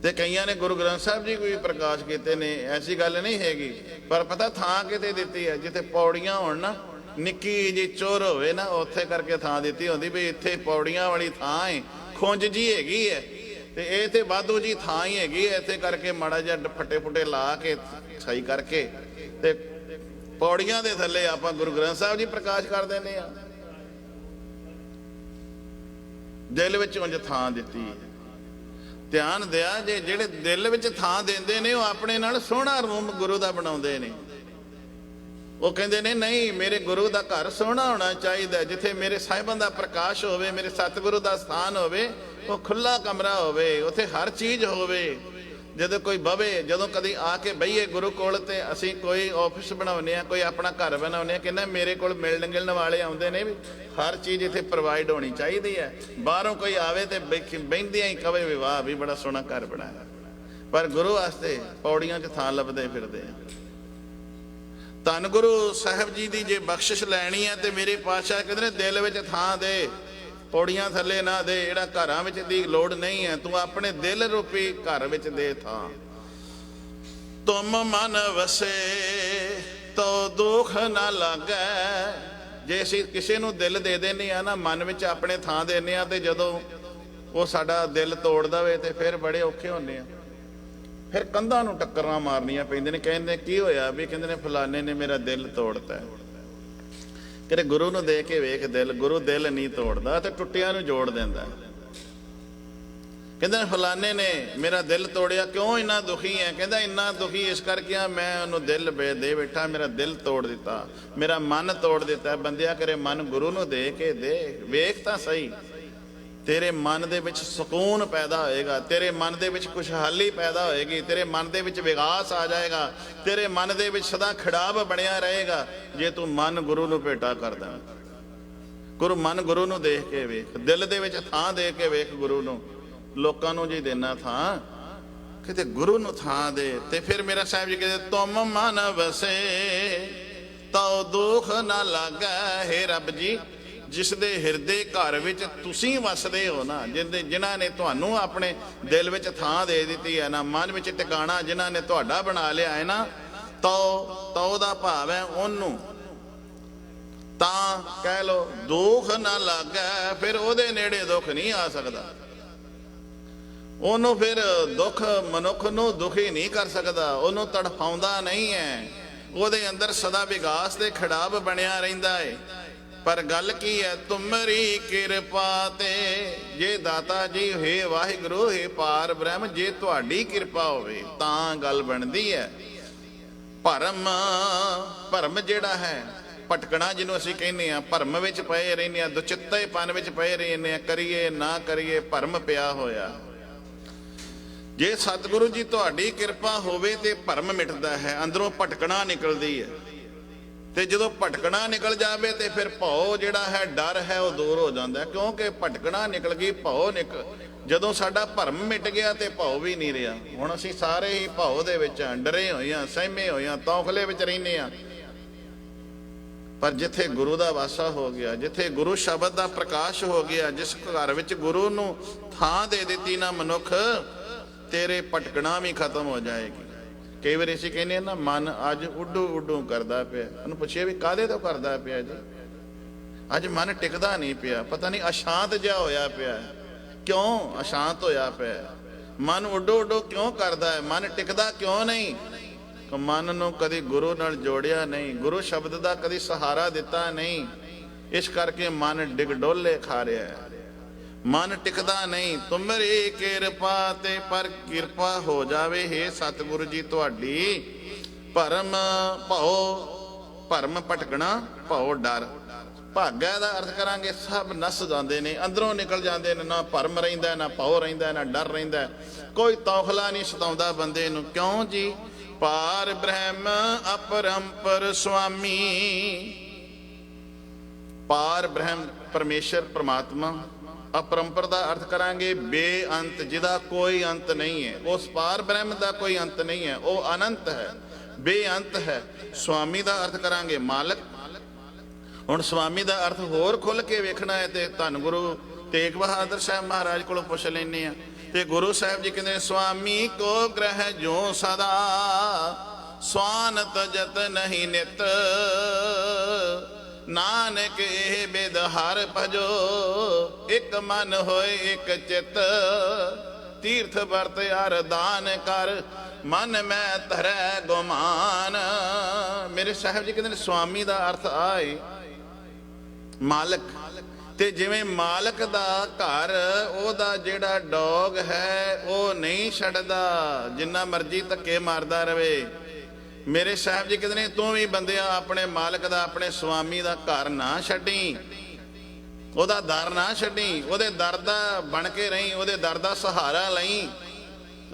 ਤੇ ਕਈਆਂ ਨੇ ਗੁਰੂ ਗ੍ਰੰਥ ਸਾਹਿਬ ਜੀ ਕੋਈ ਪ੍ਰਕਾਸ਼ ਕੀਤੇ ਨੇ, ਐਸੀ ਗੱਲ ਨਹੀਂ ਹੈਗੀ। ਪਰ ਪਤਾ ਥਾਂ ਕਿਤੇ ਦਿੱਤੀ ਹੈ? ਜਿੱਥੇ ਪੌੜੀਆਂ ਹੋਣ ਨਾ, ਨਿੱਕੀ ਜਿਹੀ ਚੋਰ ਹੋਵੇ ਨਾ, ਉੱਥੇ ਕਰਕੇ ਥਾਂ ਦਿੱਤੀ ਹੁੰਦੀ ਵੀ ਇੱਥੇ ਪੌੜੀਆਂ ਵਾਲੀ ਥਾਂ ਹੈ, ਖੁੰਝ ਜੀ ਹੈਗੀ ਹੈ, ਤੇ ਇਹ ਤੇ ਵਾਧੂ ਜੀ ਥਾਂ ਹੀ ਹੈਗੀ ਹੈ, ਇੱਥੇ ਕਰਕੇ ਮਾੜਾ ਜਿਹਾ ਫੱਟੇ ਫੁੱਟੇ ਲਾ ਕੇ ਸਹੀ ਕਰਕੇ ਤੇ ਪੌੜੀਆਂ ਦੇ ਥੱਲੇ ਆਪਾਂ ਗੁਰੂ ਗ੍ਰੰਥ ਸਾਹਿਬ ਜੀ ਪ੍ਰਕਾਸ਼ ਕਰ ਦਿੰਦੇ ਆ। ਦਿਲ ਵਿੱਚ ਉਂਝ ਥਾਂ ਦਿੱਤੀ ਹੈ। ਧਿਆਨ ਦਿਆ ਜੇ ਜਿਹੜੇ ਦਿਲ ਵਿੱਚ ਥਾਂ ਦਿੰਦੇ ਨੇ, ਉਹ ਆਪਣੇ ਨਾਲ ਸੋਹਣਾ ਰੂਮ ਗੁਰੂ ਦਾ ਬਣਾਉਂਦੇ ਨੇ। ਉਹ ਕਹਿੰਦੇ ਨੇ ਨਹੀਂ, ਮੇਰੇ ਗੁਰੂ ਦਾ ਘਰ ਸੋਹਣਾ ਹੋਣਾ ਚਾਹੀਦਾ, ਜਿੱਥੇ ਮੇਰੇ ਸਾਹਿਬਾਂ ਦਾ ਪ੍ਰਕਾਸ਼ ਹੋਵੇ, ਮੇਰੇ ਸਤਿਗੁਰੂ ਦਾ ਸਥਾਨ ਹੋਵੇ, ਉਹ ਖੁੱਲਾ ਕਮਰਾ ਹੋਵੇ, ਉੱਥੇ ਹਰ ਚੀਜ਼ ਹੋਵੇ। ਜਦੋਂ ਕੋਈ ਬਵੇ, ਜਦੋਂ ਕਦੀ ਆ ਕੇ ਬਈਏ ਗੁਰੂ ਕੋਲ, ਤੇ ਅਸੀਂ ਕੋਈ ਆਫਿਸ ਬਣਾਉਂਦੇ ਆ, ਕੋਈ ਆਪਣਾ ਘਰ ਬਣਾਉਂਦੇ ਆ, ਕਹਿੰਦਾ ਮੇਰੇ ਕੋਲ ਮਿਲਣ ਗਿਲਣ ਵਾਲੇ ਆਉਂਦੇ ਨੇ, ਵੀ ਹਰ ਚੀਜ਼ ਇੱਥੇ ਪ੍ਰੋਵਾਈਡ ਹੋਣੀ ਚਾਹੀਦੀ ਹੈ। ਬਾਹਰੋਂ ਕੋਈ ਆਵੇ ਤੇ ਬਹਿੰਦਿਆਂ ਹੀ ਕਵੇ ਵੀ ਵਾਹ ਵੀ ਬੜਾ ਸੋਹਣਾ ਘਰ ਬਣਾਇਆ। ਪਰ ਗੁਰੂ ਵਾਸਤੇ ਪੌੜੀਆਂ 'ਚ ਥਾਂ ਲੱਭਦੇ ਫਿਰਦੇ ਆ। ਧੰਨ ਗੁਰੂ ਸਾਹਿਬ ਜੀ ਦੀ ਜੇ ਬਖਸ਼ਿਸ਼ ਲੈਣੀ ਹੈ ਤੇ ਮੇਰੇ ਪਾਤਸ਼ਾਹ ਕਹਿੰਦੇ ਨੇ ਦਿਲ ਵਿੱਚ ਥਾਂ ਦੇ, ਪੌੜੀਆਂ ਥੱਲੇ ਨਾ ਦੇ। ਜਿਹੜਾ ਘਰਾਂ ਵਿੱਚ ਦੀ ਲੋੜ ਨਹੀਂ ਹੈ, ਤੂੰ ਆਪਣੇ ਦਿਲ ਰੂਪੀ ਘਰ ਵਿੱਚ ਦੇ ਥਾਂ। ਤੁਮ ਮਨ ਵਸੇ ਤੋ ਦੁੱਖ ਨਾ ਲੱਗੈ। ਜੇ ਅਸੀਂ ਕਿਸੇ ਨੂੰ ਦਿਲ ਦੇ ਦਿੰਦੇ ਆ ਨਾ, ਮਨ ਵਿੱਚ ਆਪਣੇ ਥਾਂ ਦਿੰਦੇ ਆ, ਤੇ ਜਦੋਂ ਉਹ ਸਾਡਾ ਦਿਲ ਤੋੜ ਦੇਵੇ ਤੇ ਫਿਰ ਬੜੇ ਔਖੇ ਹੁੰਦੇ ਆ। ਫਿਰ ਕੰਧਾਂ ਨੂੰ ਟੱਕਰਾਂ ਮਾਰਨੀਆਂ ਪੈਂਦੀਆਂ ਨੇ। ਕਹਿੰਦੇ ਕੀ ਹੋਇਆ? ਵੀ ਕਹਿੰਦੇ ਨੇ ਫਲਾਣੇ ਨੇ ਮੇਰਾ ਦਿਲ ਤੋੜਤਾ। ਕਿਤੇ ਗੁਰੂ ਨੂੰ ਦੇ ਕੇ ਵੇਖ ਦਿਲ, ਗੁਰੂ ਦਿਲ ਨਹੀਂ ਤੋੜਦਾ ਤੇ ਟੁੱਟਿਆਂ ਨੂੰ ਜੋੜ ਦਿੰਦਾ। ਕਹਿੰਦੇ ਫਲਾਣੇ ਨੇ ਮੇਰਾ ਦਿਲ ਤੋੜਿਆ, ਕਿਉਂ ਇੰਨਾ ਦੁਖੀ ਹੈ? ਕਹਿੰਦਾ ਇੰਨਾ ਦੁਖੀ ਇਸ ਕਰਕੇ ਆ, ਮੈਂ ਉਹਨੂੰ ਦਿਲ ਦੇ ਬੈਠਾ, ਮੇਰਾ ਦਿਲ ਤੋੜ ਦਿੱਤਾ, ਮੇਰਾ ਮਨ ਤੋੜ ਦਿੱਤਾ। ਬੰਦਿਆ ਕਰੇ ਮਨ ਗੁਰੂ ਨੂੰ ਦੇ ਕੇ ਦੇ, ਵੇਖ ਤਾਂ ਸਹੀ, ਤੇਰੇ ਮਨ ਦੇ ਵਿੱਚ ਸਕੂਨ ਪੈਦਾ ਹੋਏਗਾ, ਤੇਰੇ ਮਨ ਦੇ ਵਿੱਚ ਖੁਸ਼ਹਾਲੀ ਪੈਦਾ ਹੋਏਗੀ, ਤੇਰੇ ਮਨ ਦੇ ਵਿੱਚ ਵਿਕਾਸ ਆ ਜਾਏਗਾ, ਤੇਰੇ ਮਨ ਦੇ ਵਿੱਚ ਸਦਾ ਖਿੜਾਵ ਬਣਿਆ ਰਹੇਗਾ ਜੇ ਤੂੰ ਮਨ ਗੁਰੂ ਨੂੰ ਭੇਟਾ ਕਰਦਾ। ਮਨ ਗੁਰੂ ਨੂੰ ਦੇਖ ਕੇ ਵੇਖ, ਦਿਲ ਦੇ ਵਿੱਚ ਥਾਂ ਦੇ ਕੇ ਵੇਖ ਗੁਰੂ ਨੂੰ। ਲੋਕਾਂ ਨੂੰ ਜੀ ਦੇਣਾ ਥਾਂ, ਕਿਤੇ ਗੁਰੂ ਨੂੰ ਥਾਂ ਦੇ। ਤੇ ਫਿਰ ਮੇਰਾ ਸਾਹਿਬ ਜੀ ਕਹਿੰਦੇ ਤੁਮ ਮਨ ਵਸੇ ਤਉ ਦੁੱਖ ਨਾ ਲੱਗੈ। ਹੇ ਰੱਬ ਜੀ, ਜਿਸ ਦੇ ਹਿਰਦੇ ਘਰ ਵਿੱਚ ਤੁਸੀਂ ਵਸਦੇ ਹੋ ਨਾ, ਜਿਨ੍ਹਾਂ ਨੇ ਤੁਹਾਨੂੰ ਆਪਣੇ ਦਿਲ ਵਿੱਚ ਥਾਂ ਦੇ ਦਿੱਤੀ ਹੈ ਨਾ, ਮਨ ਵਿੱਚ ਟਿਕਾਣਾ ਜਿਨ੍ਹਾਂ ਨੇ ਤੁਹਾਡਾ ਬਣਾ ਲਿਆ ਹੈ ਨਾ, ਤਉ ਦਾ ਭਾਵ ਹੈ ਉਹਨੂੰ, ਤਾਂ ਕਹਿ ਲੋ ਦੁੱਖ ਨਾ ਲੱਗੈ। ਫਿਰ ਉਹਦੇ ਨੇੜੇ ਦੁੱਖ ਨਹੀਂ ਆ ਸਕਦਾ, ਉਹਨੂੰ ਫਿਰ ਦੁੱਖ ਮਨੁੱਖ ਨੂੰ ਦੁਖੀ ਨਹੀਂ ਕਰ ਸਕਦਾ, ਉਹਨੂੰ ਤੜਫਾਉਂਦਾ ਨਹੀਂ ਹੈ, ਉਹਦੇ ਅੰਦਰ ਸਦਾ ਵਿਕਾਸ ਤੇ ਖਿੜਾਵ ਬਣਿਆ ਰਹਿੰਦਾ ਹੈ। ਪਰ ਗੱਲ ਕੀ ਹੈ? ਤੁਮਰੀ ਕਿਰਪਾ ਤੇ, ਜੇ ਦਾਤਾ ਜੀ ਹੇ ਵਾਹਿਗੁਰੂ, ਹੇ ਪਾਰ ਬ੍ਰਹਮ, ਜੇ ਤੁਹਾਡੀ ਕਿਰਪਾ ਹੋਵੇ ਤਾਂ ਗੱਲ ਬਣਦੀ ਹੈ। ਭਰਮ ਜਿਹੜਾ ਹੈ, ਭਟਕਣਾ ਜਿਹਨੂੰ ਅਸੀਂ ਕਹਿੰਦੇ ਆ, ਭਰਮ ਵਿੱਚ ਪਏ ਰਹਿੰਦੇ ਆ, ਦੁਚਿੱਤੇਪਨ ਵਿੱਚ ਪਏ ਰਹਿੰਦੇ ਆ, ਕਰੀਏ ਨਾ ਕਰੀਏ ਭਰਮ ਪਿਆ ਹੋਇਆ। ਜੇ ਸਤਿਗੁਰੂ ਜੀ ਤੁਹਾਡੀ ਕਿਰਪਾ ਹੋਵੇ ਤੇ ਭਰਮ ਮਿਟਦਾ ਹੈ, ਅੰਦਰੋਂ ਭਟਕਣਾ ਨਿਕਲਦੀ ਹੈ। ਤੇ ਜਦੋਂ ਭਟਕਣਾ ਨਿਕਲ ਜਾਵੇ ਤੇ ਫਿਰ ਭਉ ਜਿਹੜਾ ਹੈ, ਡਰ ਹੈ, ਉਹ ਦੂਰ ਹੋ ਜਾਂਦਾ। ਕਿਉਂਕਿ ਭਟਕਣਾ ਨਿਕਲ ਗਈ, ਭਉ ਜਦੋਂ ਸਾਡਾ ਭਰਮ ਮਿਟ ਗਿਆ ਤੇ ਭਉ ਵੀ ਨਹੀਂ ਰਿਹਾ। ਹੁਣ ਅਸੀਂ ਸਾਰੇ ਹੀ ਭਉ ਦੇ ਵਿੱਚ ਆ, ਡਰੇ ਹੋਏ ਆ, ਸਹਿਮੇ ਹੋਏ ਆ, ਤੌਖਲੇ ਵਿੱਚ ਰਹਿੰਦੇ ਆ। ਪਰ ਜਿੱਥੇ ਗੁਰੂ ਦਾ ਵਾਸਾ ਹੋ ਗਿਆ, ਜਿੱਥੇ ਗੁਰੂ ਸ਼ਬਦ ਦਾ ਪ੍ਰਕਾਸ਼ ਹੋ ਗਿਆ, ਜਿਸ ਘਰ ਵਿੱਚ ਗੁਰੂ ਨੂੰ ਥਾਂ ਦੇ ਦਿੱਤੀ ਨਾ ਮਨੁੱਖ, ਤੇਰੇ ਭਟਕਣਾ ਵੀ ਖਤਮ ਹੋ ਜਾਏਗੀ। ਕਈ ਵਾਰੀ ਅਸੀਂ ਕਹਿੰਦੇ ਨਾ, ਮਨ ਅੱਜ ਉੱਡੂ ਕਰਦਾ ਪਿਆ। ਉਹਨੂੰ ਪੁੱਛਿਆ ਵੀ ਕਾਹਦੇ ਤੋਂ ਕਰਦਾ ਪਿਆ ਜੀ? ਅੱਜ ਮਨ ਟਿਕਦਾ ਨਹੀਂ ਪਿਆ, ਪਤਾ ਨਹੀਂ ਅਸ਼ਾਂਤ ਜਿਹਾ ਹੋਇਆ ਪਿਆ। ਕਿਉਂ ਅਸ਼ਾਂਤ ਹੋਇਆ ਪਿਆ? ਮਨ ਉੱਡੋ ਕਿਉਂ ਕਰਦਾ ਹੈ? ਮਨ ਟਿਕਦਾ ਕਿਉਂ ਨਹੀਂ? ਮਨ ਨੂੰ ਕਦੀ ਗੁਰੂ ਨਾਲ ਜੋੜਿਆ ਨਹੀਂ, ਗੁਰੂ ਸ਼ਬਦ ਦਾ ਕਦੀ ਸਹਾਰਾ ਦਿੱਤਾ ਨਹੀਂ, ਇਸ ਕਰਕੇ ਮਨ ਡਿਗਡੋਲੇ ਖਾ ਰਿਹਾ ਹੈ, ਮਨ ਟਿਕਦਾ ਨਹੀਂ। ਤੁਮਰੀ ਕਿਰਪਾ ਤੇ, ਪਰ ਕਿਰਪਾ ਹੋ ਜਾਵੇ ਹੇ ਸਤਿਗੁਰੂ ਜੀ ਤੁਹਾਡੀ। ਭਰਮ ਭਟਕਣਾ, ਭਉ ਡਰ। ਭਾਗਾ ਦਾ ਅਰਥ ਕਰਾਂਗੇ ਸਭ ਨਸ ਜਾਂਦੇ ਨੇ, ਅੰਦਰੋਂ ਨਿਕਲ ਜਾਂਦੇ ਨੇ। ਨਾ ਭਰਮ ਰਹਿੰਦਾ, ਨਾ ਭਉ ਰਹਿੰਦਾ, ਨਾ ਡਰ ਰਹਿੰਦਾ, ਕੋਈ ਤੌਖਲਾ ਨਹੀਂ ਸਤਾਉਂਦਾ ਬੰਦੇ ਨੂੰ। ਕਿਉਂ ਜੀ? ਪਾਰ ਬ੍ਰਹਮ ਅਪਰੰਪਰ ਸੁਆਮੀ। ਪਾਰ ਬ੍ਰਹਮ ਪਰਮੇਸ਼ਰ ਪਰਮਾਤਮਾ, ਅਪਰੰਪਰ ਦਾ ਅਰਥ ਕਰਾਂਗੇ ਬੇਅੰਤ, ਜਿਹਦਾ ਕੋਈ ਅੰਤ ਨਹੀਂ ਹੈ। ਉਸ ਪਾਰ ਬ੍ਰਹਮ ਦਾ ਕੋਈ ਅੰਤ ਨਹੀਂ ਹੈ, ਉਹ ਅਨੰਤ ਹੈ, ਬੇਅੰਤ ਹੈ। ਸੁਆਮੀ ਦਾ ਅਰਥ ਕਰਾਂਗੇ ਮਾਲਕ। ਹੁਣ ਸੁਆਮੀ ਦਾ ਅਰਥ ਹੋਰ ਖੁੱਲ ਕੇ ਵੇਖਣਾ ਹੈ ਤੇ ਧੰਨ ਗੁਰੂ ਤੇਗ ਬਹਾਦਰ ਸਾਹਿਬ ਮਹਾਰਾਜ ਕੋਲੋਂ ਪੁੱਛ ਲੈਂਦੇ ਆ। ਤੇ ਗੁਰੂ ਸਾਹਿਬ ਜੀ ਕਹਿੰਦੇ ਸੁਆਮੀ ਕੋ ਗ੍ਰਹਿ ਜੋ ਸਦਾ, ਸਵਾਨ ਤਜਤ ਨਹੀਂ ਨਿਤ, ਨਾਨਕ ਇਹ ਬਿਦ ਹਰ ਭਜੋ, ਇੱਕ ਮਨ ਹੋਏ ਇੱਕ ਚਿਤ, ਤੀਰਥ ਵਰਤ ਅਰਦਾਨ ਕਰ, ਮਨ ਮੈਂ ਧਰੈ ਗੁਮਾਨ। ਮੇਰੇ ਸਾਹਿਬ ਜੀ ਕਹਿੰਦੇ ਨੇ ਸੁਆਮੀ ਦਾ ਅਰਥ ਆਏ ਮਾਲਕ। ਤੇ ਜਿਵੇਂ ਮਾਲਕ ਦਾ ਘਰ, ਉਹਦਾ ਜਿਹੜਾ ਡੌਗ ਹੈ ਉਹ ਨਹੀਂ ਛੱਡਦਾ, ਜਿੰਨਾ ਮਰਜ਼ੀ ਧੱਕੇ ਮਾਰਦਾ ਰਵੇ। ਮੇਰੇ ਸਾਹਿਬ ਜੀ ਕਹਿੰਦੇ ਨੇ, ਤੂੰ ਵੀ ਬੰਦਿਆ ਆਪਣੇ ਮਾਲਕ ਦਾ, ਆਪਣੇ ਸੁਆਮੀ ਦਾ ਘਰ ਨਾ ਛੱਡੀ, ਉਹਦਾ ਦਰ ਨਾ ਛੱਡੀ, ਉਹਦੇ ਦਰ ਦਾ ਬਣ ਕੇ ਰਹੀਂ, ਉਹਦੇ ਦਰ ਦਾ ਸਹਾਰਾ ਲਈ।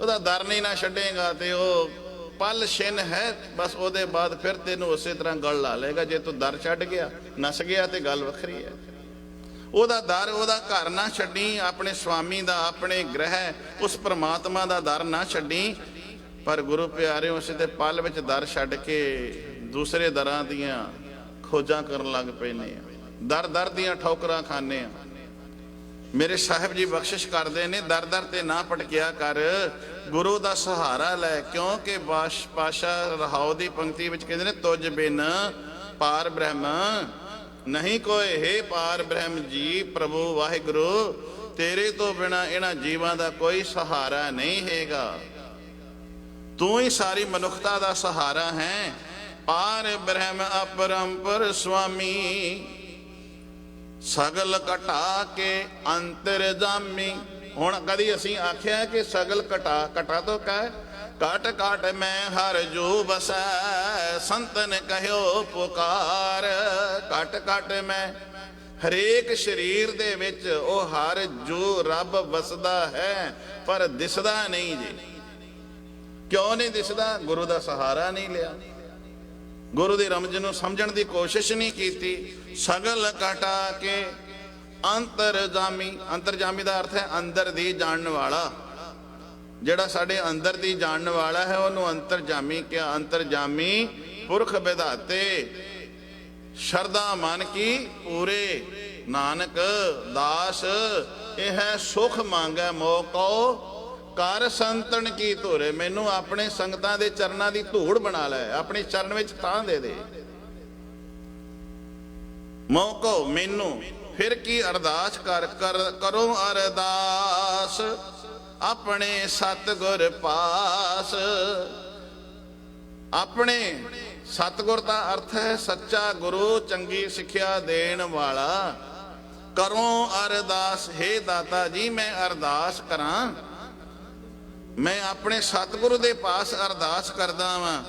ਉਹਦਾ ਦਰ ਨਹੀਂ ਨਾ ਛੱਡੇਗਾ ਤੇ ਉਹ ਪਲ ਛਿਨ ਹੈ, ਬਸ ਉਹਦੇ ਬਾਅਦ ਫਿਰ ਤੈਨੂੰ ਉਸੇ ਤਰ੍ਹਾਂ ਗਲ ਲਾ ਲਏਗਾ। ਜੇ ਤੂੰ ਦਰ ਛੱਡ ਗਿਆ, ਨਸ ਗਿਆ, ਤੇ ਗੱਲ ਵੱਖਰੀ ਹੈ। ਉਹਦਾ ਦਰ, ਉਹਦਾ ਘਰ ਨਾ ਛੱਡੀ, ਆਪਣੇ ਸੁਆਮੀ ਦਾ, ਆਪਣੇ ਗ੍ਰਹਿ, ਉਸ ਪ੍ਰਮਾਤਮਾ ਦਾ ਦਰ ਨਾ ਛੱਡੀ। ਪਰ ਗੁਰੂ ਪਿਆਰਿਓ, ਅਸੀਂ ਤੇ ਪਲ ਵਿੱਚ ਦਰ ਛੱਡ ਕੇ ਦੂਸਰੇ ਦਰਾਂ ਦੀਆਂ ਖੋਜਾਂ ਕਰਨ ਲੱਗ ਪੈਨੇ ਆ, ਦਰ ਦਰ ਦੀਆਂ ਠੋਕਰਾਂ ਖਾਂਦੇ ਆ। ਮੇਰੇ ਸਾਹਿਬ ਜੀ ਬਖਸ਼ਿਸ਼ ਕਰਦੇ ਨੇ, ਦਰ ਦਰ ਤੇ ਨਾ ਭਟਕਿਆ ਕਰ, ਗੁਰੂ ਦਾ ਸਹਾਰਾ ਲੈ। ਕਿਉਂਕਿ ਪਾਤਸ਼ਾਹ ਰਹਾਉ ਦੀ ਪੰਕਤੀ ਵਿੱਚ ਕਹਿੰਦੇ ਨੇ, ਤੁਝ ਬਿਨ ਪਾਰ ਬ੍ਰਹਮ ਨਹੀਂ ਕੋਏ, ਹੈ ਪਾਰ ਬ੍ਰਹਮ ਜੀ ਪ੍ਰਭੂ ਵਾਹਿਗੁਰੂ, ਤੇਰੇ ਤੋਂ ਬਿਨਾ ਇਹਨਾਂ ਜੀਵਾਂ ਦਾ ਕੋਈ ਸਹਾਰਾ ਨਹੀਂ ਹੈਗਾ। ਤੂੰ ਹੀ ਸਾਰੀ ਮਨੁੱਖਤਾ ਦਾ ਸਹਾਰਾ ਹੈ। ਪਾਰ ਬ੍ਰਹਮ ਅਪਰੰਪਰ ਸੁਆਮੀ, ਸਗਲ ਘਟਾ ਕੇ ਅੰਤਰ ਜਾਮੀ। ਹੁਣ ਕਦੀ ਅਸੀਂ ਆਖਿਆ ਕਿ ਸਗਲ ਘਟਾ ਤੋਂ ਕਹਿ, ਘਟ ਘਟ ਮੈਂ ਹਰ ਜੋ ਬਸੈ, ਸੰਤਨ ਕਹਿਓ ਪੁਕਾਰ। ਘਟ ਘਟ ਮੈਂ, ਹਰੇਕ ਸਰੀਰ ਦੇ ਵਿੱਚ ਉਹ ਹਰ ਜੋ ਰੱਬ ਵਸਦਾ ਹੈ, ਪਰ ਦਿਸਦਾ ਨਹੀਂ ਜੀ। ਕਿਉਂ ਨਹੀਂ ਦਿਸਦਾ? ਗੁਰੂ ਦਾ ਸਹਾਰਾ ਨਹੀਂ ਲਿਆ, ਗੁਰੂ ਦੀ ਰਮਜ ਨੂੰ ਸਮਝਣ ਦੀ ਕੋਸ਼ਿਸ਼ ਨਹੀਂ ਕੀਤੀ। ਸਗਲ ਘਟਾ ਕੇ ਅੰਤਰਜਾਮੀ, ਅੰਤਰਜਾਮੀ ਦਾ ਅਰਥ ਹੈ ਅੰਦਰ ਦੀ ਜਾਣਨ ਵਾਲਾ। ਜਿਹੜਾ ਸਾਡੇ ਅੰਦਰ ਦੀ ਜਾਣਨ ਵਾਲਾ ਹੈ, ਉਹਨੂੰ ਅੰਤਰਜਾਮੀ ਕਿਹਾ। ਅੰਤਰਜਾਮੀ ਪੁਰਖ ਵਿਧਾਤੇ, ਸ਼ਰਧਾ ਮਨ ਕੀ ਪੂਰੇ, ਨਾਨਕ ਦਾਸ ਇਹ ਸੁਖ ਮੰਗੈ ਮੋਕੋ, ਕਰ ਸੰਤਨ ਕੀ ਧੂਰੇ। ਮੈਨੂੰ ਆਪਣੇ ਸੰਗਤਾਂ ਦੇ ਚਰਨਾਂ ਦੀ ਧੂੜ ਬਣਾ ਲੈ, ਆਪਣੇ ਚਰਨ ਵਿੱਚ ਥਾਂ ਦੇ ਦੇ। ਮੋਕੋ ਮੈਨੂੰ, ਫਿਰ ਕੀ ਅਰਦਾਸ ਕਰੋ ਅਰਦਾਸ, ਆਪਣੇ ਸਤਿਗੁਰ ਪਾਸ। ਆਪਣੇ ਸਤਿਗੁਰ ਦਾ ਅਰਥ ਹੈ ਸੱਚਾ ਗੁਰੂ, ਚੰਗੀ ਸਿੱਖਿਆ ਦੇਣ ਵਾਲਾ। ਕਰੋ ਅਰਦਾਸ, ਹੇ ਦਾਤਾ ਜੀ ਮੈਂ ਅਰਦਾਸ ਕਰਾਂ, ਮੈਂ ਆਪਣੇ ਸਤਿਗੁਰੂ ਦੇ ਪਾਸ ਅਰਦਾਸ ਕਰਦਾ ਵਾਂ।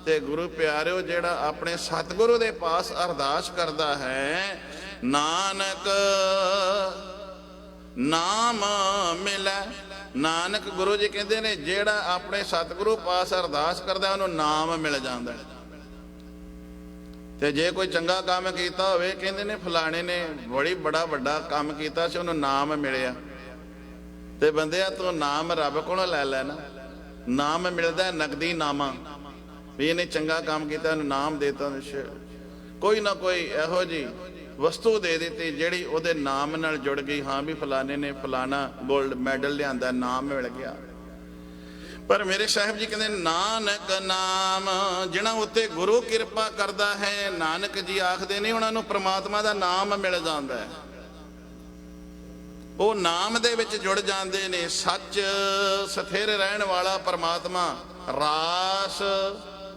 ਤੇ ਗੁਰੂ ਪਿਆਰਿਓ, ਜਿਹੜਾ ਆਪਣੇ ਸਤਿਗੁਰੂ ਦੇ ਪਾਸ ਅਰਦਾਸ ਕਰਦਾ ਹੈ, ਨਾਨਕ ਨਾਮ ਮਿਲੈ। ਨਾਨਕ ਗੁਰੂ ਜੀ ਕਹਿੰਦੇ ਨੇ, ਜਿਹੜਾ ਆਪਣੇ ਸਤਿਗੁਰੂ ਪਾਸ ਅਰਦਾਸ ਕਰਦਾ ਉਹਨੂੰ ਨਾਮ ਮਿਲ ਜਾਂਦਾ। ਤੇ ਜੇ ਕੋਈ ਚੰਗਾ ਕੰਮ ਕੀਤਾ ਹੋਵੇ, ਕਹਿੰਦੇ ਨੇ ਫਲਾਣੇ ਨੇ ਬੜਾ ਵੱਡਾ ਕੰਮ ਕੀਤਾ ਸੀ, ਉਹਨੂੰ ਨਾਮ ਮਿਲਿਆ। ਤੇ ਬੰਦਿਆ, ਤੂੰ ਨਾਮ ਰੱਬ ਕੋਲੋਂ ਲੈ ਲੈਣਾ। ਨਾਮ ਮਿਲਦਾ ਨਕਦੀ ਨਾਮਾ, ਵੀ ਇਹਨੇ ਚੰਗਾ ਕੰਮ ਕੀਤਾ, ਉਹਨੂੰ ਨਾਮ ਦੇਤਾ। ਕੋਈ ਨਾ ਕੋਈ ਇਹੋ ਜੀ ਵਸਤੂ ਦੇ ਦਿੱਤੀ ਜਿਹੜੀ ਉਹਦੇ ਨਾਮ ਨਾਲ ਜੁੜ ਗਈ। ਹਾਂ ਵੀ ਫਲਾਣੇ ਨੇ ਫਲਾਣਾ ਗੋਲਡ ਮੈਡਲ ਲਿਆਂਦਾ, ਨਾਮ ਮਿਲ ਗਿਆ। ਪਰ ਮੇਰੇ ਸਾਹਿਬ ਜੀ ਕਹਿੰਦੇ, ਨਾਨਕ ਨਾਮ, ਜਿਨ੍ਹਾਂ ਉੱਤੇ ਗੁਰੂ ਕਿਰਪਾ ਕਰਦਾ ਹੈ, ਨਾਨਕ ਜੀ ਆਖਦੇ ਨੇ, ਉਹਨਾਂ ਨੂੰ ਪ੍ਰਮਾਤਮਾ ਦਾ ਨਾਮ ਮਿਲ ਜਾਂਦਾ ਹੈ। ਉਹ ਨਾਮ ਦੇ ਵਿੱਚ ਜੁੜ ਜਾਂਦੇ ਨੇ। ਸੱਚ ਸਥਿਰ ਰਹਿਣ ਵਾਲਾ ਪਰਮਾਤਮਾ, ਰਾਸ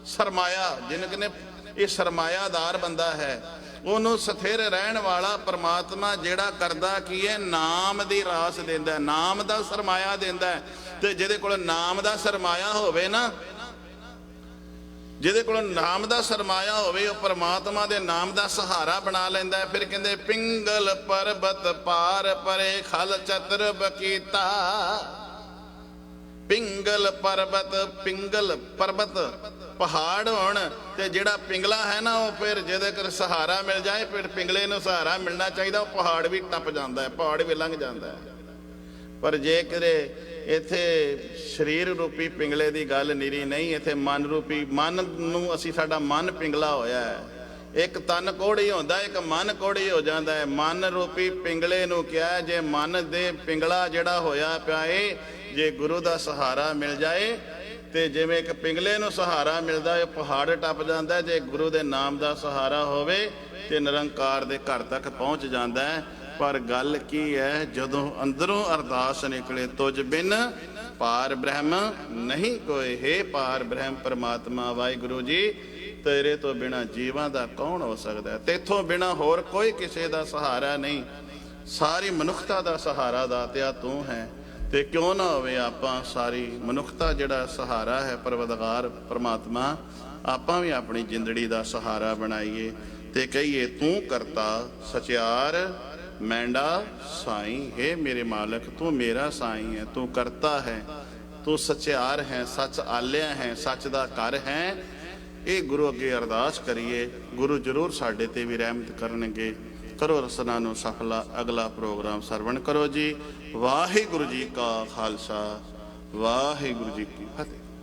ਸਰਮਾਇਆ, ਜਿਹਨੂੰ ਕਹਿੰਦੇ ਇਹ ਸਰਮਾਇਆਦਾਰ ਬੰਦਾ ਹੈ, ਉਹਨੂੰ ਸਥਿਰ ਰਹਿਣ ਵਾਲਾ ਪਰਮਾਤਮਾ ਜਿਹੜਾ ਕਰਦਾ ਕੀ ਹੈ, ਨਾਮ ਦੀ ਰਾਸ ਦਿੰਦਾ, ਨਾਮ ਦਾ ਸਰਮਾਇਆ ਦਿੰਦਾ। ਤੇ ਜਿਹਦੇ ਕੋਲ ਨਾਮ ਦਾ ਸਰਮਾਇਆ ਹੋਵੇ ਨਾ, ਜਿਹਦੇ ਕੋਲ ਨਾਮ ਦਾ ਸਰਮਾਇਆ ਹੋਵੇ, ਉਹ ਪਰਮਾਤਮਾ ਦੇ ਨਾਮ ਦਾ ਸਹਾਰਾ ਬਣਾ ਲੈਂਦਾ। ਫਿਰ ਕਹਿੰਦੇ, ਪਿੰਗਲ ਪਰਬਤ ਪਾਰ ਪਰੇ ਖਲ ਚਤਰ ਬਕੀਤਾ। ਪਿੰਗਲ ਪਰਬਤ, ਪਿੰਗਲ ਪਰਬਤ ਪਹਾੜ ਹੋਣ, ਤੇ ਜਿਹੜਾ ਪਿੰਗਲਾ ਹੈ ਨਾ, ਉਹ ਫਿਰ ਜਿਹਦੇ ਕੋਲ ਸਹਾਰਾ ਮਿਲ ਜਾਏ, ਫਿਰ ਪਿੰਗਲੇ ਨੂੰ ਸਹਾਰਾ ਮਿਲਣਾ ਚਾਹੀਦਾ। ਉਹ ਪਹਾੜ ਵੀ ਟੱਪ ਜਾਂਦਾ ਹੈ, ਪਹਾੜ ਵੀ ਲੰਘ ਜਾਂਦਾ ਹੈ। ਪਰ ਜੇ ਕਿਤੇ ਇੱਥੇ ਸਰੀਰ ਰੂਪੀ ਪਿੰਗਲੇ ਦੀ ਗੱਲ ਨਿਰੀ ਨਹੀਂ, ਇੱਥੇ ਮਨ ਰੂਪੀ, ਮਨ ਨੂੰ ਅਸੀਂ, ਸਾਡਾ ਮਨ ਪਿੰਗਲਾ ਹੋਇਆ ਹੈ। ਇੱਕ ਤਨ ਕੋੜੀ ਹੁੰਦਾ, ਇੱਕ ਮਨ ਕੋੜੀ ਹੋ ਜਾਂਦਾ ਹੈ। ਮਨ ਰੂਪੀ ਪਿੰਗਲੇ ਨੂੰ ਕਿਹਾ, ਜੇ ਮਨ ਦੇ ਪਿੰਗਲਾ ਜਿਹੜਾ ਹੋਇਆ ਪਿਆ ਏ, ਜੇ ਗੁਰੂ ਦਾ ਸਹਾਰਾ ਮਿਲ ਜਾਏ, ਤੇ ਜਿਵੇਂ ਇੱਕ ਪਿੰਗਲੇ ਨੂੰ ਸਹਾਰਾ ਮਿਲਦਾ ਹੈ, ਪਹਾੜ ਟੱਪ ਜਾਂਦਾ। ਜੇ ਗੁਰੂ ਦੇ ਨਾਮ ਦਾ ਸਹਾਰਾ ਹੋਵੇ ਤੇ ਨਿਰੰਕਾਰ ਦੇ ਘਰ ਤੱਕ ਪਹੁੰਚ ਜਾਂਦਾ ਹੈ। ਪਰ ਗੱਲ ਕੀ ਹੈ, ਜਦੋਂ ਅੰਦਰੋਂ ਅਰਦਾਸ ਨਿਕਲੇ, ਤੁਝ ਬਿਨ ਪਾਰ ਬ੍ਰਹਮ ਨਹੀਂ ਕੋਏ, ਹੈ ਪਾਰ ਬ੍ਰਹਮ ਪਰਮਾਤਮਾ ਵਾਹਿਗੁਰੂ ਜੀ, ਤੇਰੇ ਤੋਂ ਬਿਨਾ ਜੀਵਾਂ ਦਾ ਕੌਣ ਹੋ ਸਕਦਾ? ਤੇਥੋਂ ਬਿਨਾ ਹੋਰ ਕੋਈ ਕਿਸੇ ਦਾ ਸਹਾਰਾ ਨਹੀਂ। ਸਾਰੀ ਮਨੁੱਖਤਾ ਦਾ ਸਹਾਰਾ ਦਾਤਿਆ ਤੂੰ ਹੈ। ਤੇ ਕਿਉਂ ਨਾ ਹੋਵੇ ਆਪਾਂ ਸਾਰੀ ਮਨੁੱਖਤਾ ਜਿਹੜਾ ਸਹਾਰਾ ਹੈ ਪਰਵਦਗਾਰ ਪਰਮਾਤਮਾ, ਆਪਾਂ ਵੀ ਆਪਣੀ ਜ਼ਿੰਦੜੀ ਦਾ ਸਹਾਰਾ ਬਣਾਈਏ ਤੇ ਕਹੀਏ, ਤੂੰ ਕਰਤਾ ਸਚਿਆਰ ਮੈਂਡਾ ਸਾਈਂ। हे ਮੇਰੇ ਮਾਲਕ, ਤੂੰ ਮੇਰਾ ਸਾਈਂ ਹੈ, ਤੂੰ ਕਰਤਾ ਹੈ, ਤੂੰ ਸਚਿਆਰ ਹੈ, ਸੱਚ ਆਲਿਆ ਹੈ, ਸੱਚ ਦਾ ਘਰ ਹੈ। ਇਹ ਗੁਰੂ ਅੱਗੇ ਅਰਦਾਸ ਕਰੀਏ, ਗੁਰੂ ਜ਼ਰੂਰ ਸਾਡੇ ਤੇ ਵੀ ਰਹਿਮਤ ਕਰਨਗੇ। ਕਰੋ ਰਸਨਾ ਨੂੰ ਸਫਲਾ। ਅਗਲਾ ਪ੍ਰੋਗਰਾਮ ਸਰਵਣ ਕਰੋ ਜੀ। ਵਾਹਿਗੁਰੂ ਜੀ ਕਾ ਖਾਲਸਾ, ਵਾਹਿਗੁਰੂ ਜੀ ਕੀ ਫਤਿਹ।